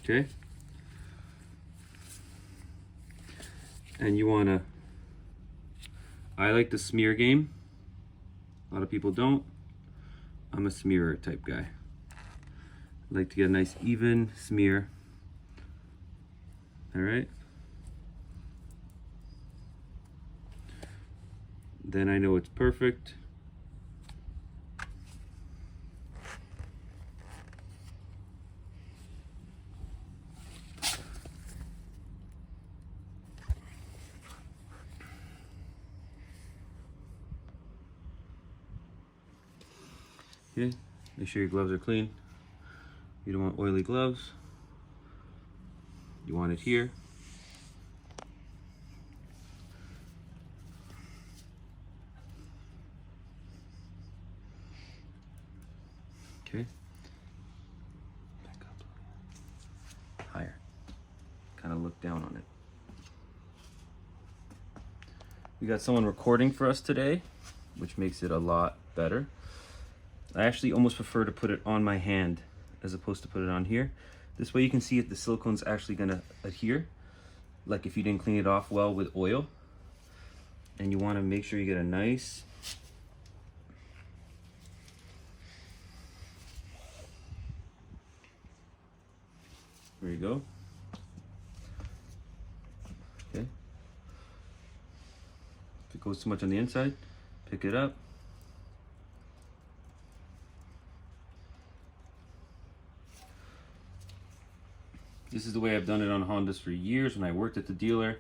Okay. And you wanna, I like the smear game. A lot of people don't. I'm a smearer type guy. I like to get a nice even smear. All right. then I know it's perfect. Okay, make sure your gloves are clean. You don't want oily gloves. You want it here. Okay. Back up. Higher. Kind of look down on it. We got someone recording for us today, which makes it a lot better. I actually almost prefer to put it on my hand as opposed to put it on here. This way you can see if the silicone's actually gonna adhere, like if you didn't clean it off well with oil. And you wanna make sure you get a nice there you go. Okay. If it goes too much on the inside, pick it up. This is the way I've done it on Hondas for years. When I worked at the dealer,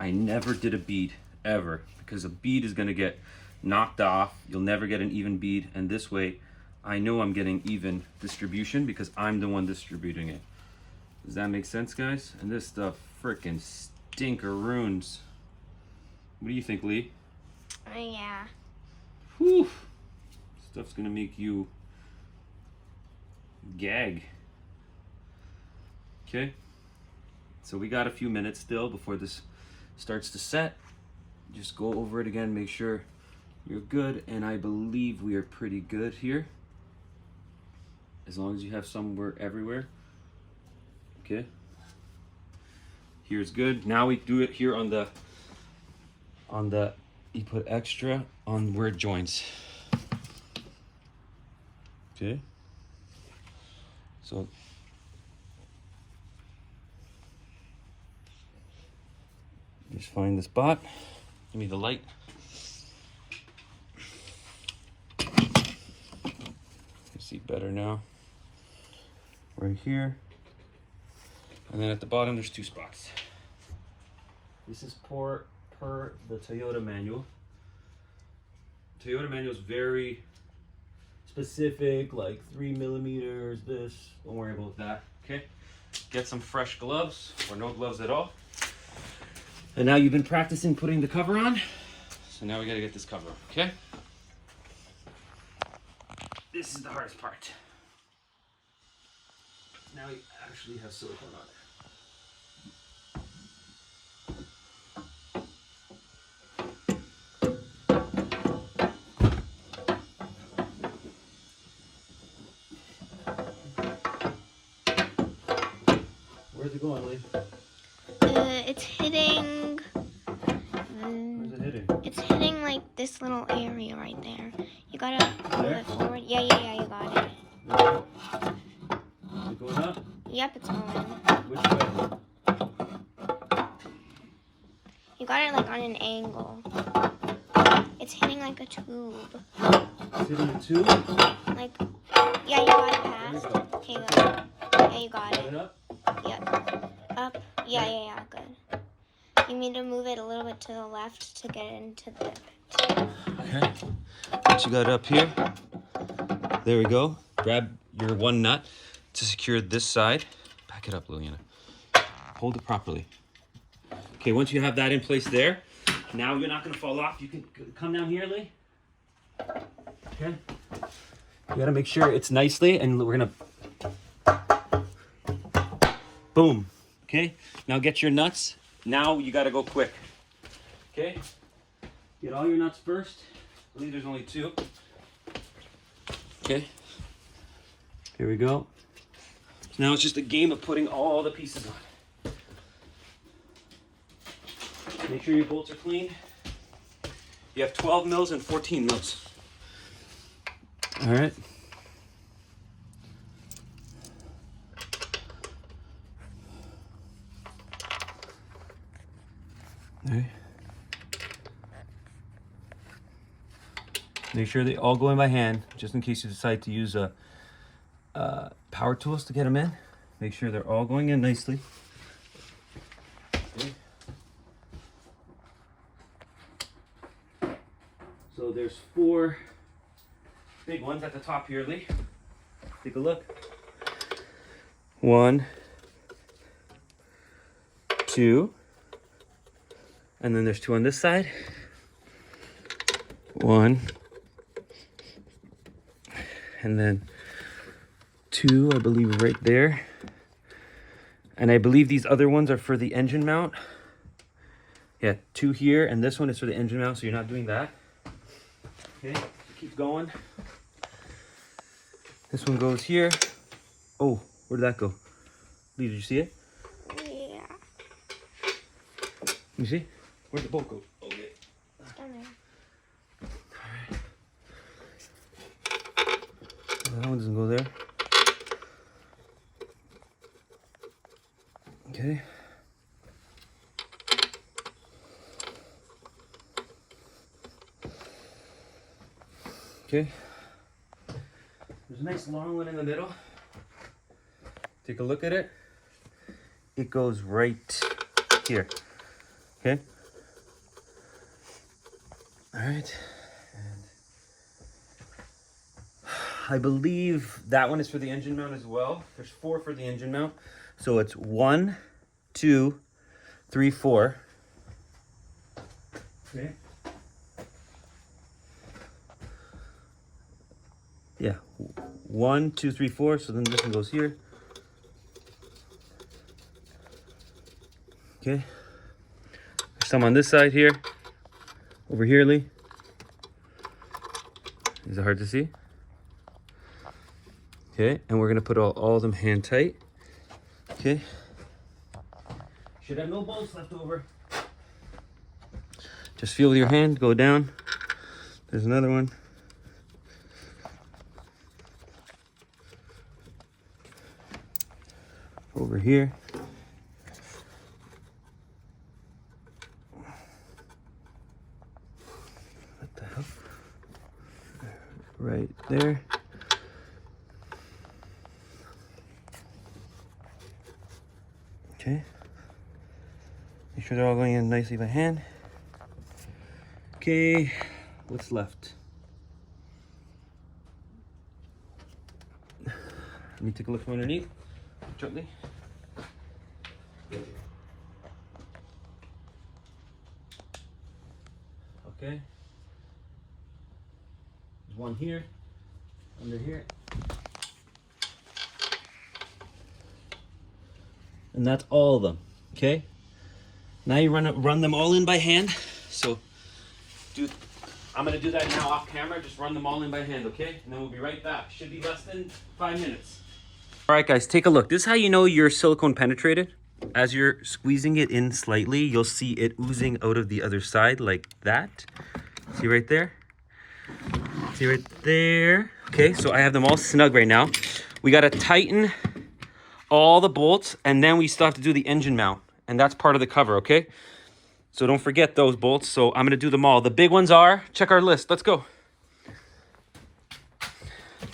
I never did a bead, ever, because a bead is gonna get knocked off. You'll never get an even bead, and this way, I know I'm getting even distribution because I'm the one distributing it. Does that make sense, guys? And this stuff frickin' stinkeroons. What do you think, Lee? Yeah. Whew. Stuff's gonna make you gag. Okay, so we got a few minutes still before this starts to set. Just go over it again, make sure you're good, and I believe we are pretty good here. As long as you have somewhere everywhere. Okay. Here's good. Now we do it here on the you put extra on where it joins. Okay. So just find the spot. Give me the light. You see better now. Right here. And then at the bottom there's two spots. This is per the Toyota manual. Toyota manual is very specific, like 3 millimeters, this. Don't worry about that. Okay. Get some fresh gloves or no gloves at all. And now you've been practicing putting the cover on, so now we gotta get this cover on, okay? This is the hardest part. Now you actually have silicone on it. Where's it going, Lee? It's hitting. Where's it hitting? It's hitting like this little area right there. You gotta move it forward. Yeah, you got it. Is it going up? Yep, it's going. Which way? You got it like on an angle. It's hitting like a tube. It's hitting a tube? Like, yeah, you got it past. There you go. Okay, good. Yeah, you got Got it. it up? Yep. Up. Yeah, good. You need to move it a little bit to the left to get it into the pit. Okay. What you got up here? There we go. Grab your one nut to secure this side. Back it up, Liliana. Hold it properly. Okay, once you have that in place there, now you're not gonna fall off. You can come down here, Lee. Okay. You gotta make sure it's nicely, and we're gonna boom. Okay. Now get your nuts. Now you gotta go quick. Okay. Get all your nuts first. I believe there's only two. Okay. Here we go. So now it's just a game of putting all the pieces on. Make sure your bolts are clean. You have 12 mils and 14 mils. All right. All right. Make sure they all go in by hand, just in case you decide to use power tools to get them in. Make sure they're all going in nicely. Okay. So there's 4 big ones at the top here, Lee. Take a look. 1, 2, and then there's 2 on this side. 1, and then 2, I believe, right there. And I believe these other ones are for the engine mount. Yeah, 2 here, and this one is for the engine mount, so you're not doing that. Okay, keep going. This one goes here. Oh, where did that go? Lee, did you see it? Yeah. You see? Where'd the bolt go? Okay. Down there. That one doesn't go there. Okay. Okay. There's a nice long one in the middle. Take a look at it. It goes right here. Okay. All right. And I believe that one is for the engine mount as well. There's 4 for the engine mount. So it's 1, 2, 3, 4. Okay. Yeah, 1, 2, 3, 4. So then this one goes here. Okay. There's some on this side here. Over here, Lee. Is it hard to see? Okay, and we're gonna put all of them hand tight. Okay. Should have no bolts left over. Just feel with your hand, go down. There's another one. Over here. What the hell? Right there. Okay. Make sure they're all going in nicely by hand. Okay, what's left? Let me take a look from underneath. Gently. Okay. There's one here, under here. And that's all of them, okay? Now you run them all in by hand. So I'm gonna do that now off camera, just run them all in by hand, okay? And then we'll be right back. Should be less than 5 minutes. All right, guys, take a look. This is how you know your silicone penetrated. As you're squeezing it in slightly, you'll see it oozing out of the other side like that. See right there? See right there? Okay, so I have them all snug right now. We gotta tighten all the bolts, and then we still have to do the engine mount, and that's part of the cover, okay? So don't forget those bolts. So I'm gonna do them all. The big ones are, check our list, let's go.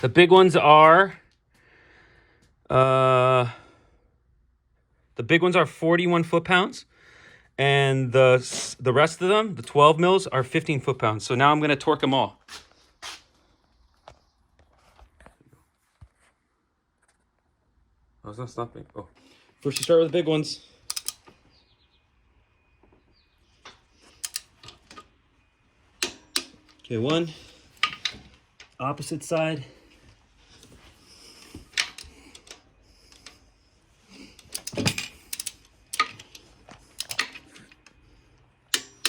The big ones are, the big ones are 41 foot-pounds, and the rest of them, the 12 mils, are 15 foot-pounds. So now I'm gonna torque them all. Oh, it's not stopping. Oh, first you start with the big ones. Okay, 1. Opposite side.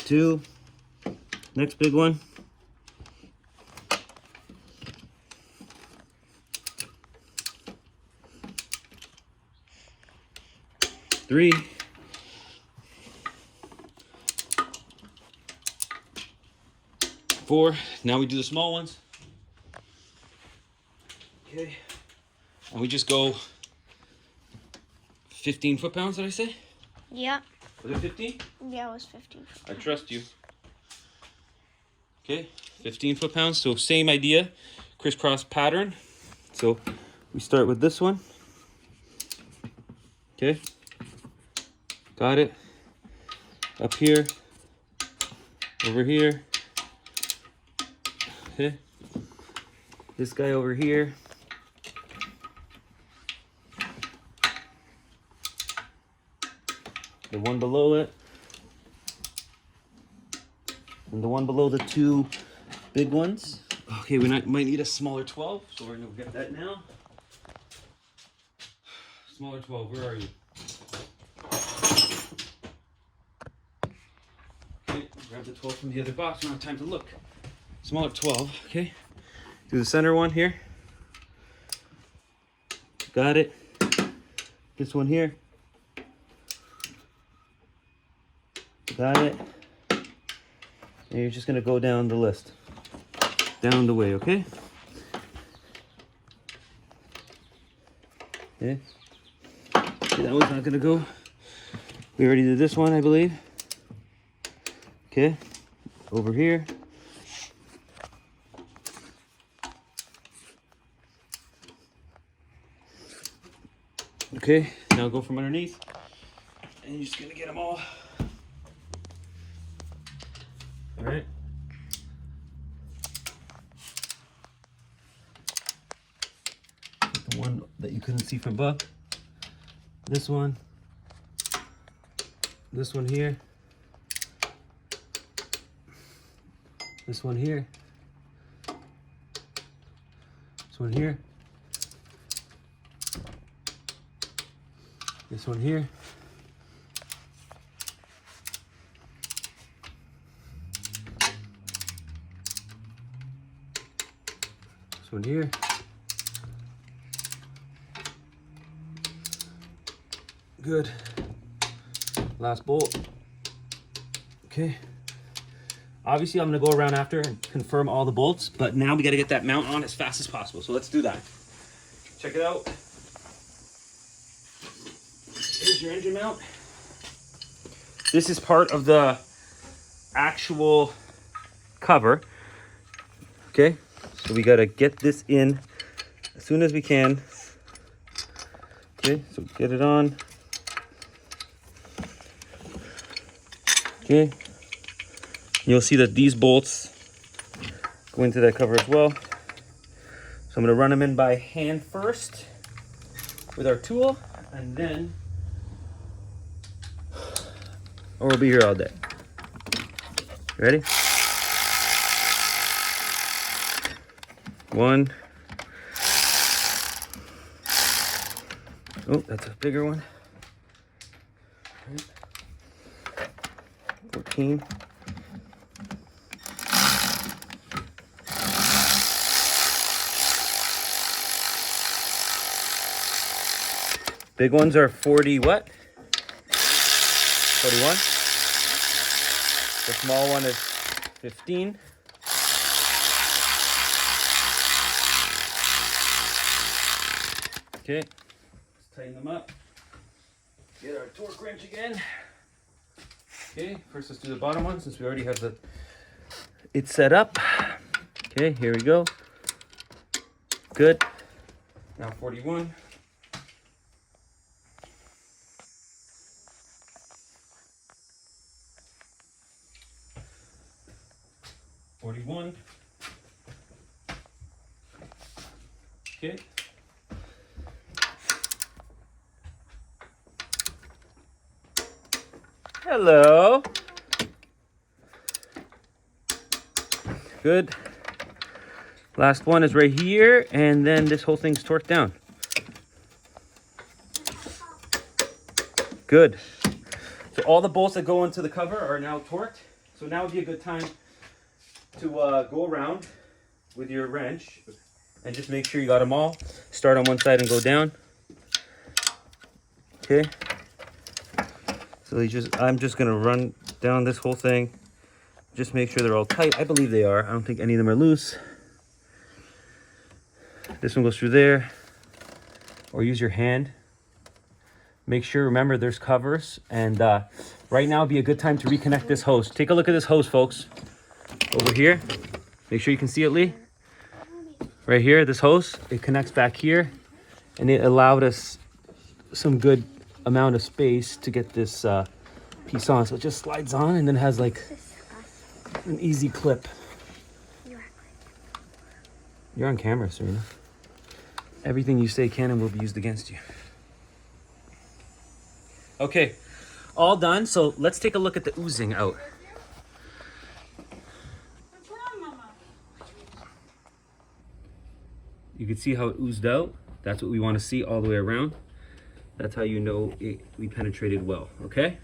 2. Next big one. 3. 4. Now we do the small ones. Okay. And we just go 15 foot-pounds, did I say? Yeah. Was it 15? Yeah, it was 15. I trust you. Okay, 15 foot-pounds. So same idea, crisscross pattern. So we start with this one. Okay, got it. Up here, over here. Okay, this guy over here. The one below it. And the one below the two big ones. Okay, we might need a smaller 12, so we're gonna get that now. Smaller 12, where are you? Okay, grab the 12 from the other box, we don't have time to look. Smaller 12, okay. Do the center one here. Got it. This one here. Got it. And you're just gonna go down the list. Down the way, okay? Okay. That one's not gonna go. We already did this one, I believe. Okay. Over here. Okay, now go from underneath. And you're just gonna get them all. All right. The one that you couldn't see from above. This one here. This one here. This one here. This one here. This one here. Good. Last bolt. Okay. Obviously, I'm gonna go around after and confirm all the bolts, but now we gotta get that mount on as fast as possible. So let's do that. Check it out. Here's your engine mount. This is part of the actual cover. Okay, so we gotta get this in as soon as we can. Okay, so get it on. Okay, you'll see that these bolts go into that cover as well. So I'm gonna run them in by hand first with our tool, and then, or we'll be here all day. Ready? One. Oh, that's a bigger one. 14. Big ones are 40 what? 41. The small one is 15. Okay, let's tighten them up. Get our torque wrench again. Okay, first let's do the bottom one since we already have it set up. Okay, here we go. Good. Now 41. Okay. Hello. Good. Last one is right here, and then this whole thing's torqued down. Good. So all the bolts that go into the cover are now torqued. So now would be a good time to go around with your wrench and just make sure you got them all. Start on one side and go down. Okay. So I'm just gonna run down this whole thing. Just make sure they're all tight. I believe they are. I don't think any of them are loose. This one goes through there. Or use your hand. Make sure, remember, there's covers. And right now would be a good time to reconnect this hose. Take a look at this hose, folks. over here. Make sure you can see it, Lee. Right here, this hose, it connects back here, and it allowed us some good amount of space to get this piece on. So it just slides on and then has like an easy clip. You're on camera, Serena. Everything you say can and will be used against you. Okay, all done. So let's take a look at the oozing out. You can see how it oozed out. That's what we want to see all the way around. That's how you know we penetrated well, okay?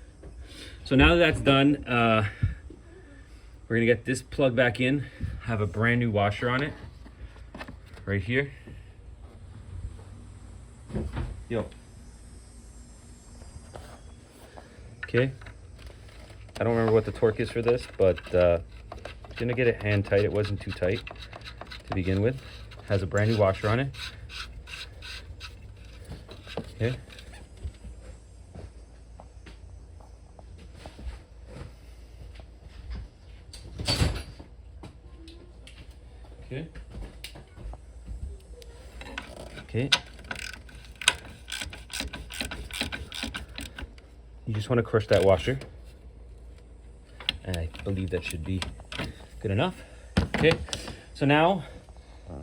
So now that that's done, we're gonna get this plug back in, have a brand new washer on it, right here. Yo. Okay. I don't remember what the torque is for this, but gonna get it hand tight. It wasn't too tight to begin with. Has a brand new washer on it. Okay. Okay. Okay. You just want to crush that washer. And I believe that should be good enough. Okay. So now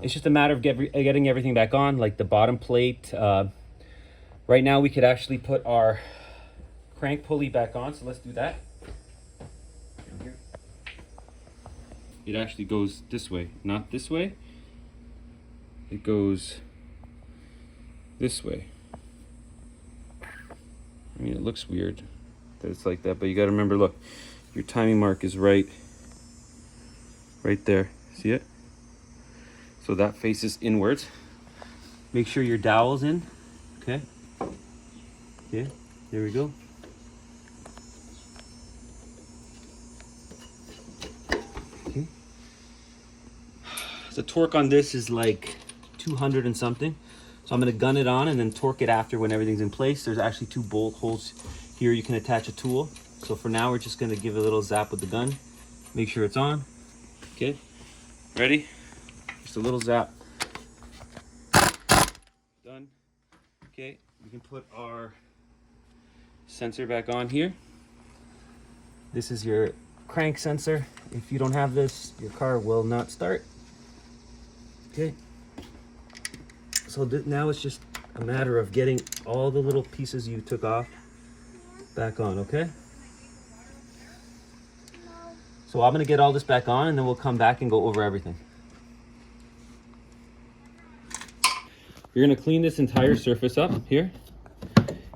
it's just a matter of getting everything back on, like the bottom plate. Right now we could actually put our crank pulley back on. So let's do that. It actually goes this way, not this way. It goes this way. I mean, it looks weird that it's like that, but you got to remember, look, your timing mark is right there. See it? So that faces inwards. Make sure your dowel's in. Okay. Yeah, there we go. Okay. The torque on this is like 200 and something. So I'm gonna gun it on and then torque it after when everything's in place. There's actually 2 bolt holes here you can attach a tool. So for now, we're just gonna give it a little zap with the gun. Make sure it's on. Okay, ready? Just a little zap. Done. Okay, we can put our sensor back on here. This is your crank sensor. If you don't have this, your car will not start. Okay. So now it's just a matter of getting all the little pieces you took off back on, okay? So I'm gonna get all this back on and then we'll come back and go over everything. You're gonna clean this entire surface up here,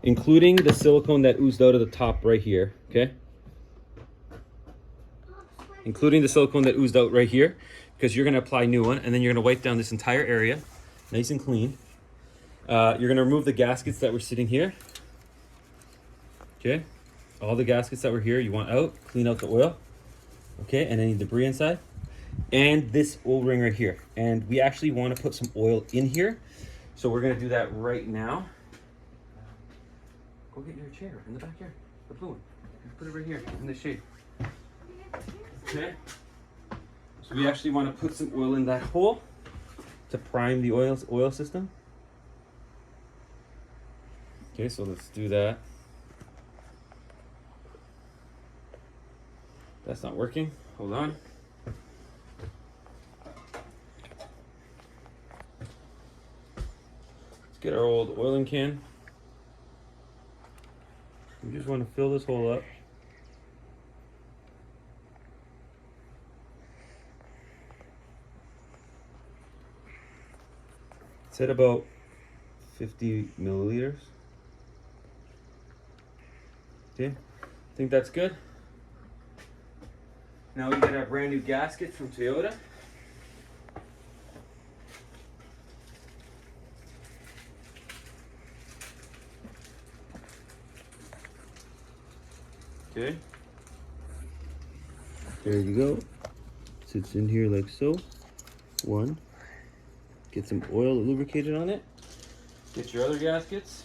including the silicone that oozed out of the top right here, okay? Including the silicone that oozed out right here, because you're gonna apply new one, and then you're gonna wipe down this entire area, nice and clean. You're gonna remove the gaskets that were sitting here. Okay, all the gaskets that were here you want out, clean out the oil. Okay, and any debris inside. And this O-ring right here. And we actually wanna put some oil in here. So we're gonna do that right now. Go get your chair in the backyard, the blue one. Put it right here in the shade. Okay, so we actually wanna put some oil in that hole to prime the oil system. Okay, so let's do that. That's not working. Hold on. Let's get our old oiling can. We just want to fill this hole up. It's at about 50 milliliters. Okay, I think that's good. Now we get our brand new gasket from Toyota. Okay. There you go. Sits in here like so. One. Get some oil lubricated on it. Get your other gaskets.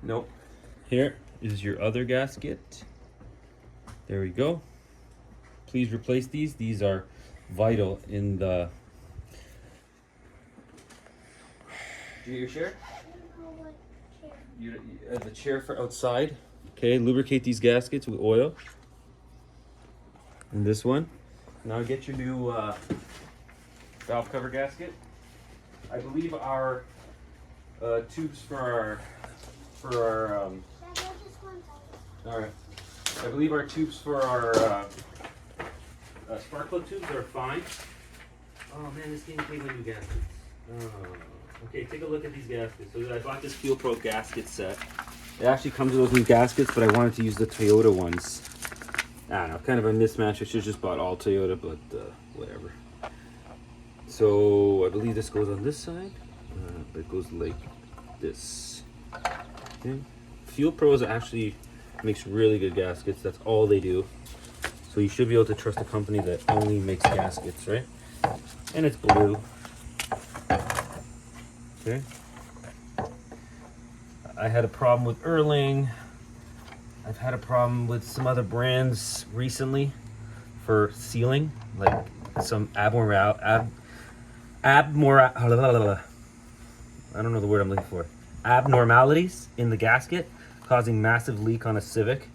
Nope. Here is your other gasket. There we go. Please replace these. These are vital in the... Do you get your chair? The chair for outside. Okay, lubricate these gaskets with oil. And this one. Now get your new valve cover gasket. I believe our tubes for our all right. I believe our tubes for our spark plug tubes are fine. Oh man, this game came with new gaskets. Okay, take a look at these gaskets. So I bought this Fuel Pro gasket set. It actually comes with those new gaskets, but I wanted to use the Toyota ones. I don't know, kind of a mismatch. I should have just bought all Toyota, but whatever. So I believe this goes on this side, but it goes like this. Okay. Fuel Pros actually makes really good gaskets. That's all they do. So you should be able to trust a company that only makes gaskets, right? And it's blue. Okay. I had a problem with Erling. I've had a problem with some other brands recently for sealing, like some I don't know the word I'm looking for. Abnormalities in the gasket, causing massive leak on a Civic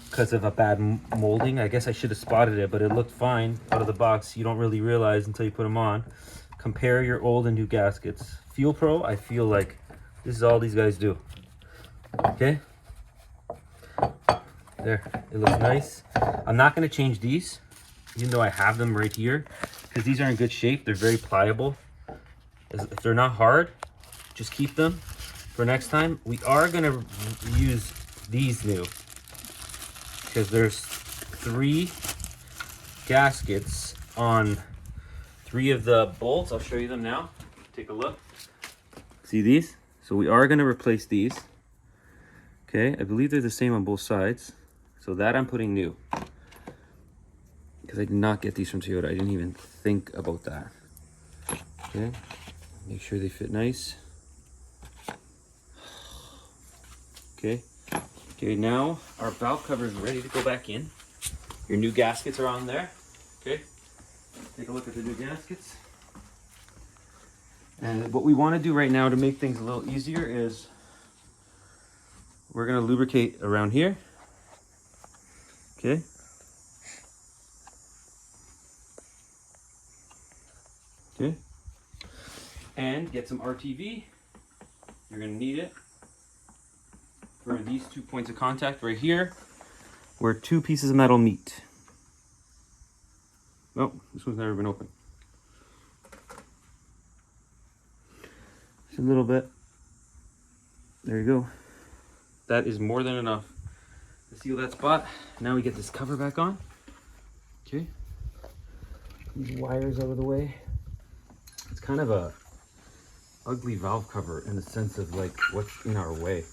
because of a bad molding. I guess I should have spotted it, but it looked fine out of the box. You don't really realize until you put them on. Compare your old and new gaskets. Fuel Pro, I feel like this is all these guys do. Okay? There, it looks nice. I'm not going to change these, even though I have them right here, because these are in good shape. They're very pliable. If they're not hard, just keep them for next time. We are going to use these new, because there's 3 gaskets on 3 of the bolts. I'll show you them now. Take a look. See these? So we are going to replace these. Okay, I believe they're the same on both sides. So that I'm putting new. Because I did not get these from Toyota. I didn't even think about that. Okay, make sure they fit nice. Okay, now our valve cover is ready to go back in. Your new gaskets are on there. Okay, take a look at the new gaskets. And what we want to do right now to make things a little easier is we're going to lubricate around here. Okay. Okay. And get some RTV. You're going to need it for these 2 points of contact right here where 2 pieces of metal meet. Oh, this one's never been opened. Just a little bit. There you go. That is more than enough to seal that spot. Now we get this cover back on. Okay. These wires out of the way. It's kind of a ugly valve cover in the sense of like what's in our way.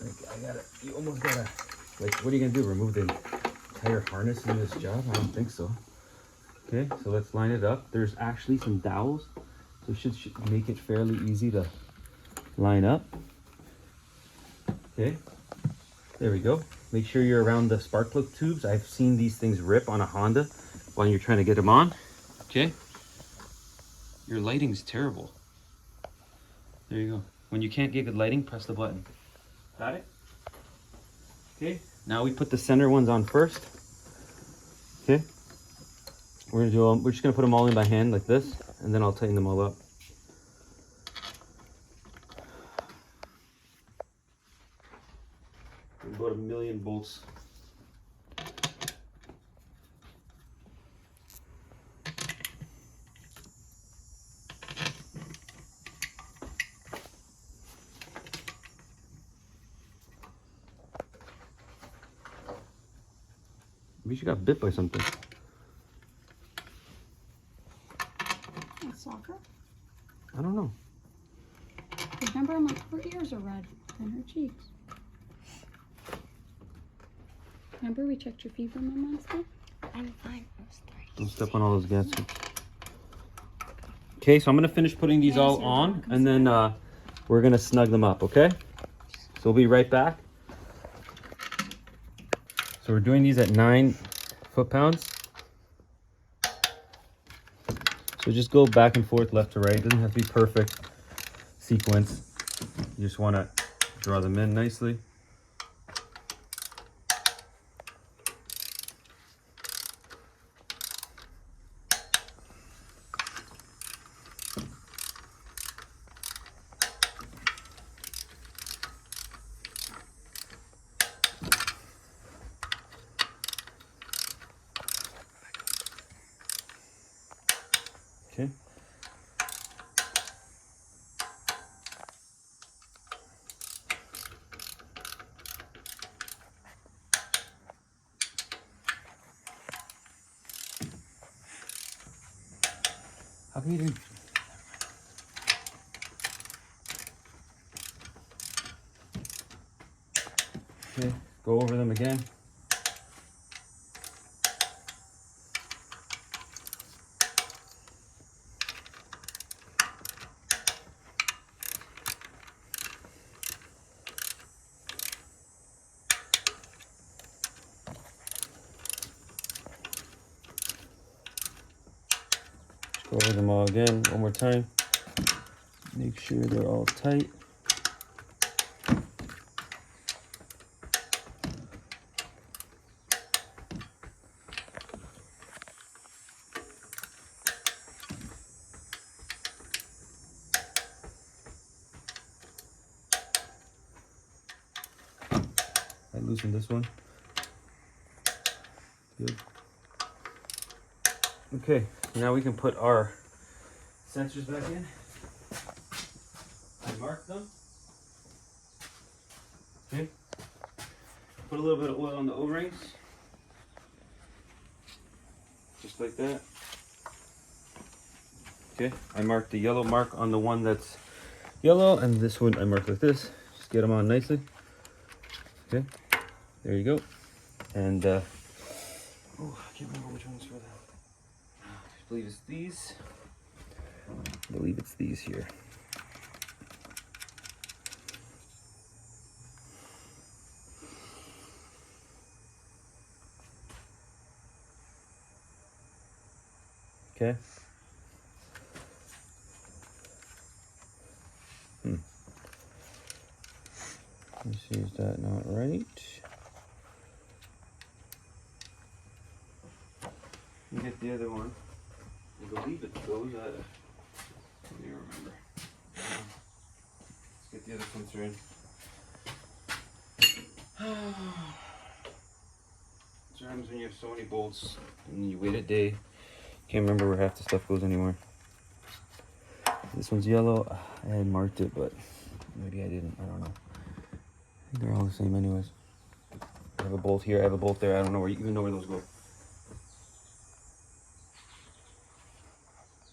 Like you almost gotta, like what are you gonna do? Remove the entire harness in this job? I don't think so. Okay, so let's line it up. There's actually some dowels, so it should make it fairly easy to line up. Okay, there we go. Make sure you're around the spark plug tubes. I've seen these things rip on a Honda while you're trying to get them on. Okay, your lighting's terrible. There you go. When you can't get good lighting, press the button. Got it? Okay, now we put the center ones on first. Okay, we're just gonna put them all in by hand like this, and then I'll tighten them all up. About 1,000,000 bolts. Maybe she got bit by something. A soccer? I don't know. Remember, her ears are red and her cheeks. Remember we checked your fever my monster? I'm fine. I was 30. Don't step on all those gaskets. Okay, so I'm gonna finish putting these all on, and then we're gonna snug them up. Okay. So we'll be right back. So we're doing these at 9 foot-pounds. So just go back and forth, left to right. It doesn't have to be perfect sequence. You just want to draw them in nicely. Okay. How can you do? Okay, go over them again. Go over them all again, one more time. Make sure they're all tight. I loosened this one. Good. Okay, now we can put our sensors back in. I marked them. Okay. Put a little bit of oil on the O-rings. Just like that. Okay, I marked the yellow mark on the one that's yellow, and this one I marked like this. Just get them on nicely. Okay, there you go. And oh, I can't remember which one's for that. I believe it's these. I believe it's these here. Okay. Let me see, is that not right? You get the other one. I believe it goes at. Let me remember. Let's get the other sensor in. What happens when you have so many bolts and you wait a day? Can't remember where half the stuff goes anymore. This one's yellow. I had marked it, but maybe I didn't. I don't know. I think they're all the same anyways. I have a bolt here, I have a bolt there. I don't know where, even know where those go.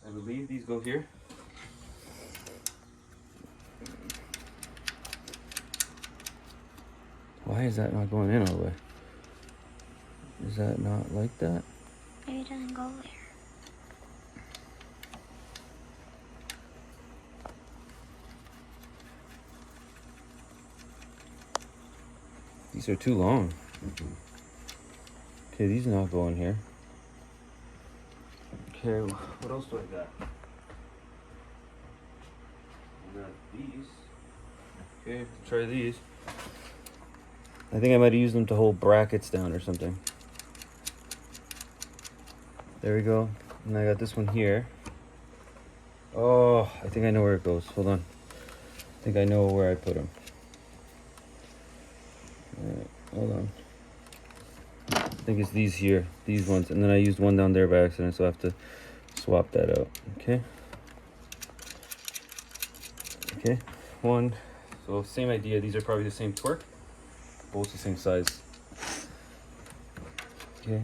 I believe these go here. Why is that not going in all the way? Is that not like that? Maybe it doesn't go there. These are too long. Okay, these are not going here. Okay, what else do I got? I got these. Okay, try these. I think I might have used them to hold brackets down or something. There we go. And I got this one here. Oh, I think I know where it goes. Hold on. I think I know where I put them. Alright, hold on. I think it's these here, these ones, and then I used one down there by accident, so I have to swap that out. Okay. Okay, one. So same idea. These are probably the same torque, both the same size. Okay.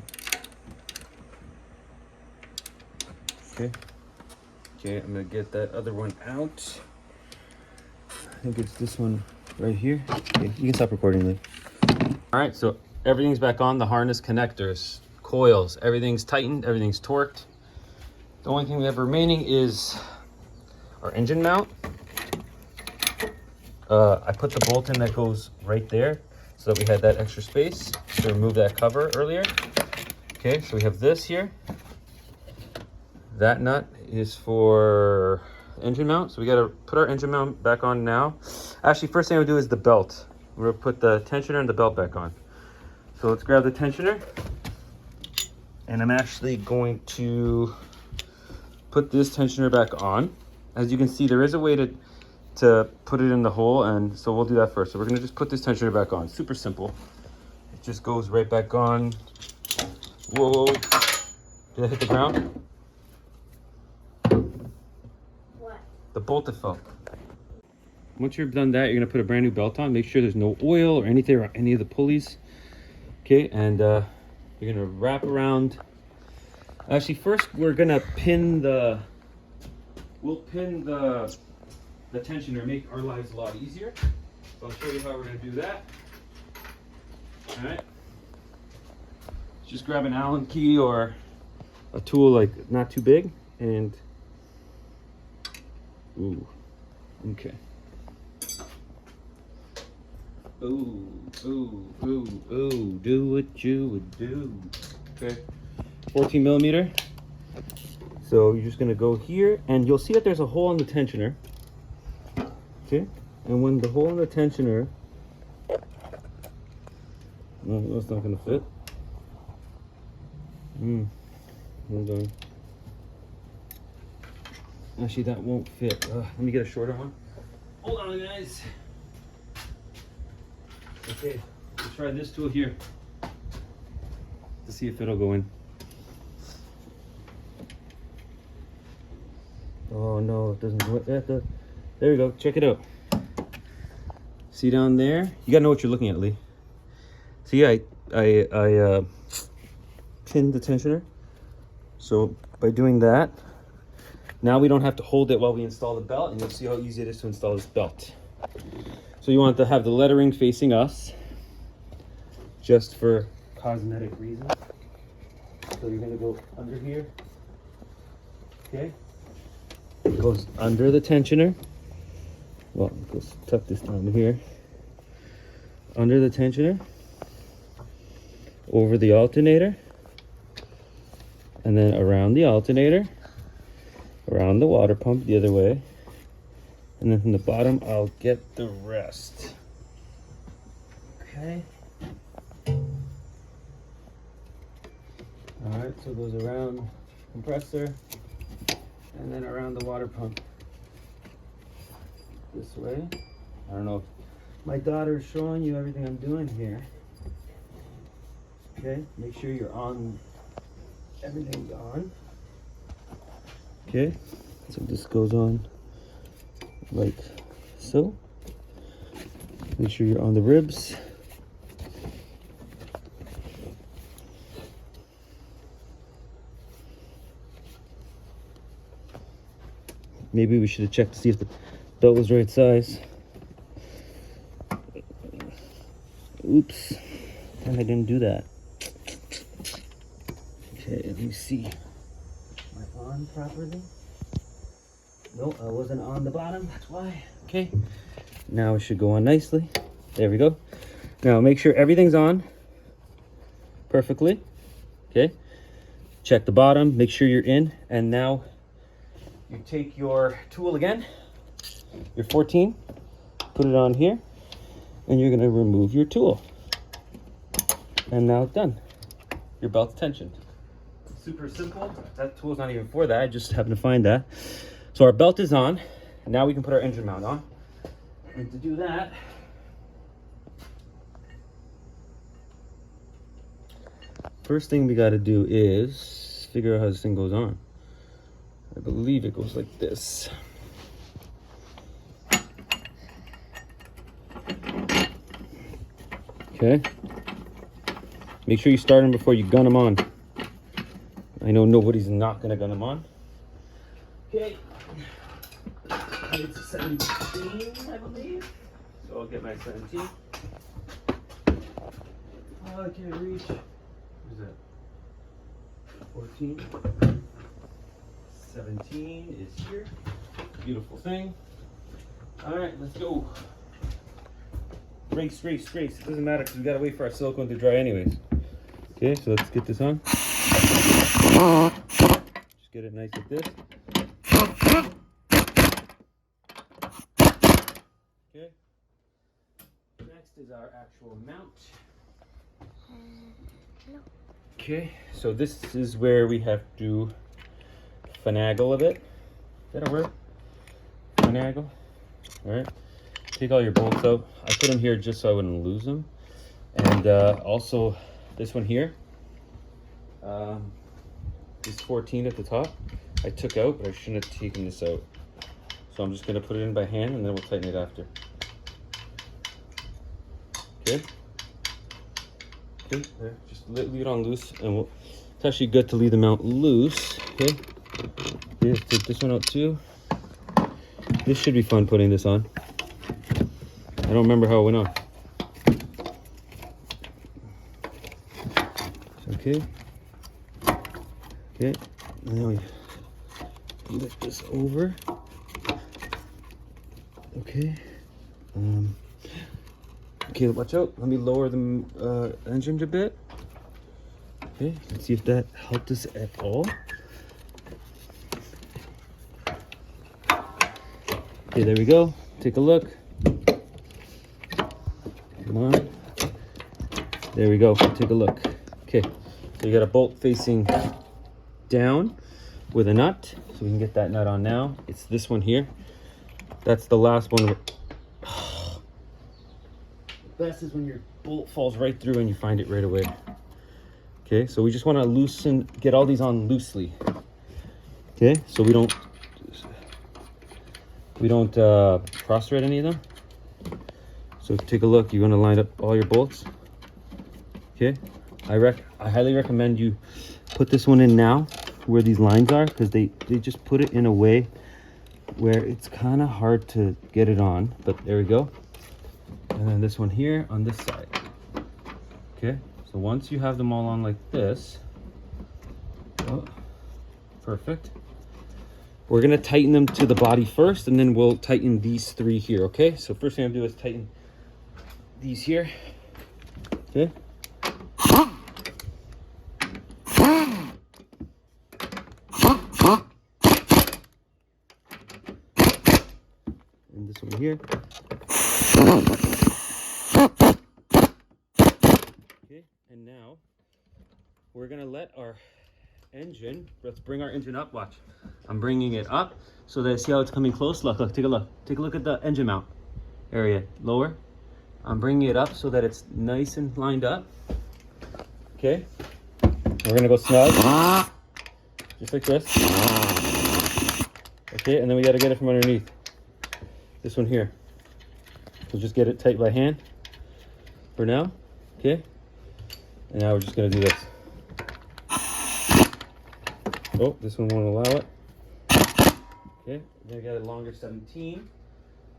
Okay. Okay, I'm gonna get that other one out. I think it's this one right here. Okay, you can stop recording, Lee. All right, so everything's back on, the harness connectors, coils, everything's tightened, everything's torqued. The only thing we have remaining is our engine mount, I put the bolt in that goes right there so that we had that extra space to remove that cover earlier. Okay, so we have this here. That nut is for engine mount, so we got to put our engine mount back on now. Actually, first thing I'm gonna do is the belt. We're gonna put the tensioner and the belt back on. So let's grab the tensioner, and I'm actually going to put this tensioner back on. As you can see, there is a way to put it in the hole, and so we'll do that first. So we're gonna just put this tensioner back on. Super simple. It just goes right back on. Whoa, did I hit the ground? What? The bolt that fell. Once you've done that, you're gonna put a brand new belt on. Make sure there's no oil or anything or any of the pulleys. Okay, and you're gonna wrap around. Actually, first we're gonna pin the. We'll pin the tensioner, make our lives a lot easier. So I'll show you how we're gonna do that. All right. Just grab an Allen key or a tool like not too big, and ooh, okay. Ooh, do what you would do. Okay, 14 millimeter. So you're just gonna go here, and you'll see that there's a hole in the tensioner. Okay, and when the hole in the tensioner, no, it's not gonna fit. Hold on. Actually, that won't fit. Let me get a shorter one. Hold on, guys. Okay, let's try this tool here to see if it'll go in. Oh no, it doesn't go. There we go. Check it out. See down there? You gotta know what you're looking at, Lee. See, I pinned the tensioner. So by doing that, now we don't have to hold it while we install the belt, and you'll see how easy it is to install this belt. So you want to have the lettering facing us, just for cosmetic reasons. So you're gonna go under here. Okay. It goes under the tensioner. Well, let's tuck this down here. Under the tensioner, over the alternator, and then around the alternator, around the water pump the other way, and then from the bottom I'll get the rest. Okay. Alright, so it goes around compressor and then around the water pump this way. I don't know if my daughter is showing you everything I'm doing here. Okay, make sure you're on, everything's on. Okay, so this goes on like so. Make sure you're on the ribs. Maybe we should have checked to see if the belt was the right size. Oops, and I didn't do that. Okay, let me see. Am I on properly? No, I wasn't on the bottom, that's why. Okay, now it should go on nicely. There we go. Now make sure everything's on perfectly. Okay, check the bottom, make sure you're in, and now you take your tool again, your 14, put it on here, and you're gonna remove your tool. And now it's done. Your belt's tensioned. Super simple. That tool's not even for that, I just happened to find that. So our belt is on, and now we can put our engine mount on. And to do that, first thing we gotta do is figure out how this thing goes on. I believe it goes like this. Okay. Make sure you start them before you gun them on. I know nobody's not gonna gun them on. Okay. It's 17, I believe. So I'll get my 17. Oh, I can't reach. Where's that? 14. 17 is here. Beautiful thing. All right, let's go. race. It doesn't matter because we gotta wait for our silicone to dry anyways. Okay, so let's get this on. Just get it nice like this. Okay. Next is our actual mount. Okay, so this is where we have to finagle a bit. Is that a word? Finagle. All right. Take all your bolts out. I put them here just so I wouldn't lose them. And also this one here. This 14 at the top. I took out, but I shouldn't have taken this out. So I'm just going to put it in by hand and then we'll tighten it after. Okay. Okay, there. Just leave it on loose, and it's actually good to leave the mount loose. Okay. Let's take this one out too. This should be fun putting this on. I don't remember how it went on. Okay. Okay. Now we lift this over. Okay. Okay, watch out. Let me lower the engine a bit. Okay, let's see if that helped us at all. Okay, there we go. Take a look. Come on. There we go. Take a look. Okay, so you got a bolt facing down with a nut. So we can get that nut on now. It's this one here. That's the last one. Best is when your bolt falls right through and you find it right away. Okay, so we just want to get all these on loosely. Okay, so we don't cross-thread any of them. So take a look. You want to line up all your bolts. Okay, I highly recommend you put this one in now where these lines are, because they just put it in a way where it's kind of hard to get it on. But there we go. And then this one here on this side. Okay, so once you have them all on like this, oh, perfect. We're gonna tighten them to the body first, and then we'll tighten these three here. Okay, so first thing I'm gonna do is tighten these here. Okay. And this one here. Okay, and now we're gonna let our engine, let's bring our engine up. Watch, I'm bringing it up so that, see how it's coming close? Look, take a look at the engine mount area. Lower. I'm bringing it up so that it's nice and lined up. Okay, we're gonna go snug, just like this. Okay, and then we got to get it from underneath. This one here. So just get it tight by hand for now. Okay, and now we're just gonna do this. Oh, this one won't allow it. Okay, we're gonna get a longer 17.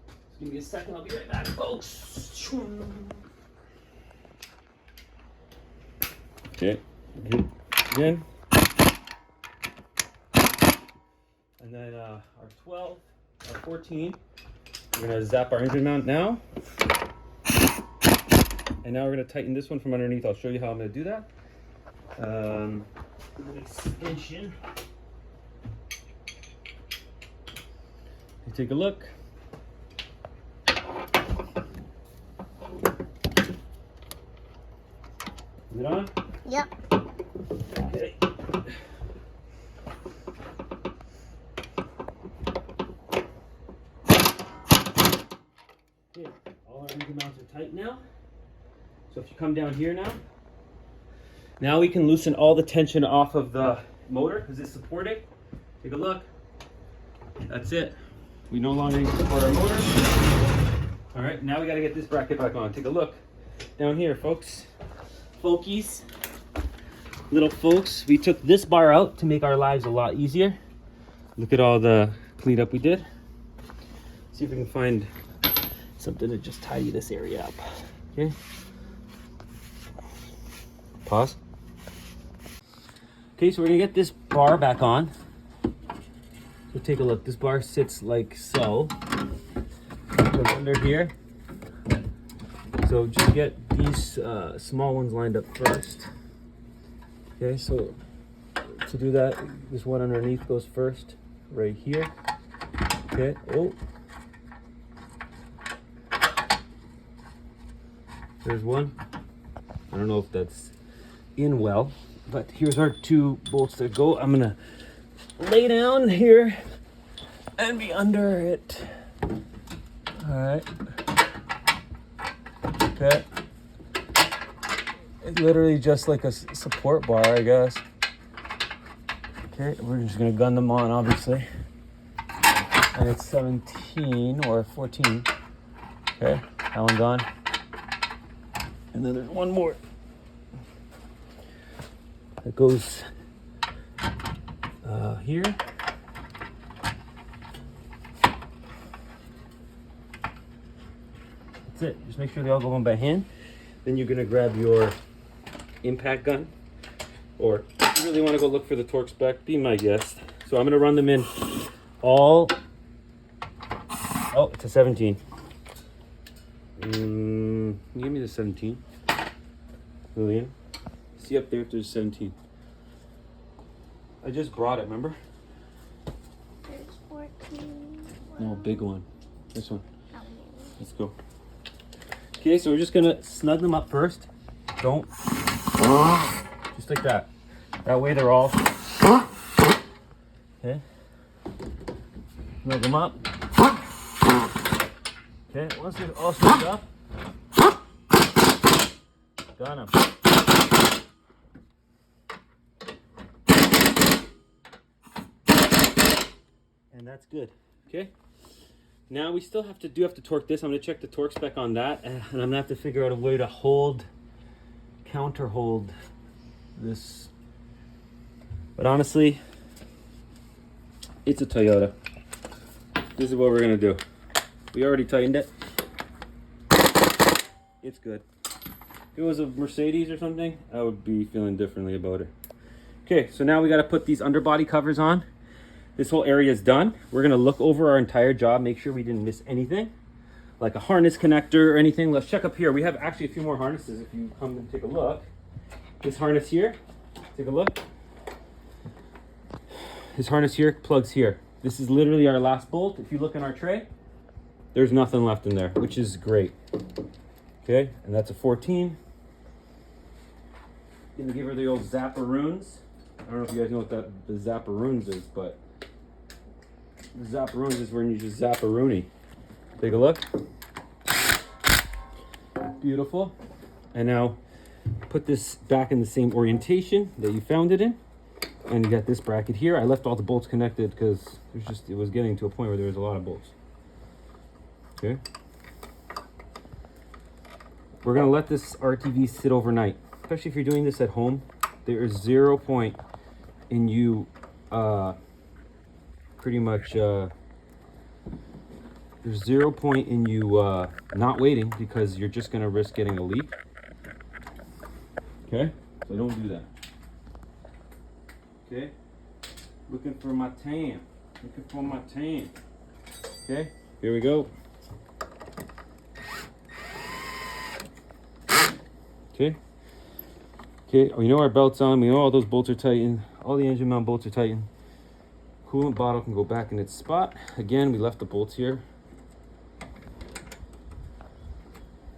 Just give me a second, I'll be right back, folks. Okay, good. Again. And then our 12, our 14. We're gonna zap our engine mount now. And now we're gonna tighten this one from underneath. I'll show you how I'm gonna do that. Extension. You take a look. Is it on? Yep. Okay. Okay, all our engine mounts are tight now. So if you come down here now we can loosen all the tension off of the motor because it's supporting. Take a look. That's it. We no longer need to support our motor. All right, now we got to get this bracket back on. Take a look down here, folks. Folkies. Little folks. We took this bar out to make our lives a lot easier. Look at all the cleanup we did. See if we can find something to just tidy this area up. Okay. Pause. Okay, so we're gonna get this bar back on. So take a look. This bar sits like so. Goes under here. So So just get these small ones lined up first. Okay, so to do that, this one underneath goes first, right here. Okay, oh. There's one. I don't know if that's in well, but here's our 2 bolts that go. I'm gonna lay down here and be under it. All right. Okay. It's literally just like a support bar, I guess. Okay, we're just gonna gun them on, obviously. And it's 17 or 14. Okay, that one's on. And then there's one more. That goes here. That's it. Just make sure they all go on by hand. Then you're gonna grab your impact gun, or if you really want to go look for the torque spec, be my guest. So I'm gonna run them in all. Oh, it's a 17. Give me the 17, Lillian. See up there if there's 17. I just brought it, remember? There's 14. No, big one. This one. Let's go. Okay, so we're just gonna snug them up first. Don't. Just like that. That way they're all. Okay. Snug them up. Okay, once they're all snugged up, gun them. And that's good. Okay. Now we still have to torque this. I'm gonna check the torque spec on that, and I'm gonna have to figure out a way to counter hold this. But honestly, it's a Toyota. This is what we're gonna do. We already tightened it. It's good. If it was a Mercedes or something, I would be feeling differently about it. Okay, so now we gotta put these underbody covers on. This whole area is done. We're gonna look over our entire job, make sure we didn't miss anything, like a harness connector or anything. Let's check up here. We have actually a few more harnesses if you come and take a look. This harness here, take a look. This harness here plugs here. This is literally our last bolt. If you look in our tray, there's nothing left in there, which is great. Okay, and that's a 14. Gonna give her the old zapparoons. I don't know if you guys know what the zapparoons is, but the zapparoons is when you just zap a Rooney. Take a look. Beautiful. And now put this back in the same orientation that you found it in. And you got this bracket here. I left all the bolts connected because it was getting to a point where there was a lot of bolts. Okay. We're gonna let this RTV sit overnight, especially if you're doing this at home. There is 0 point in you pretty much there's 0 point in you not waiting, because you're just gonna risk getting a leak. Okay, so don't do that. Okay, looking for my tan. Okay, here we go. Okay. Okay, we know our belt's on, we know all those bolts are tightened, all the engine mount bolts are tightened. Coolant bottle can go back in its spot. Again, we left the bolts here.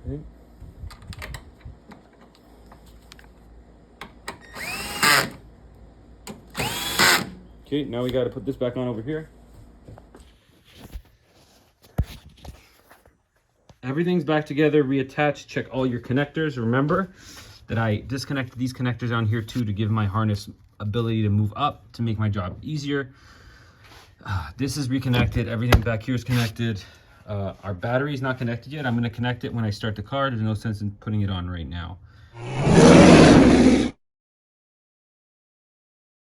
Okay. Okay, now we got to put this back on over here. Everything's back together, reattached. Check all your connectors. Remember that I disconnected these connectors on here too to give my harness ability to move up to make my job easier. This is reconnected. Everything back here is connected. Our battery is not connected yet. I'm going to connect it when I start the car. There's no sense in putting it on right now.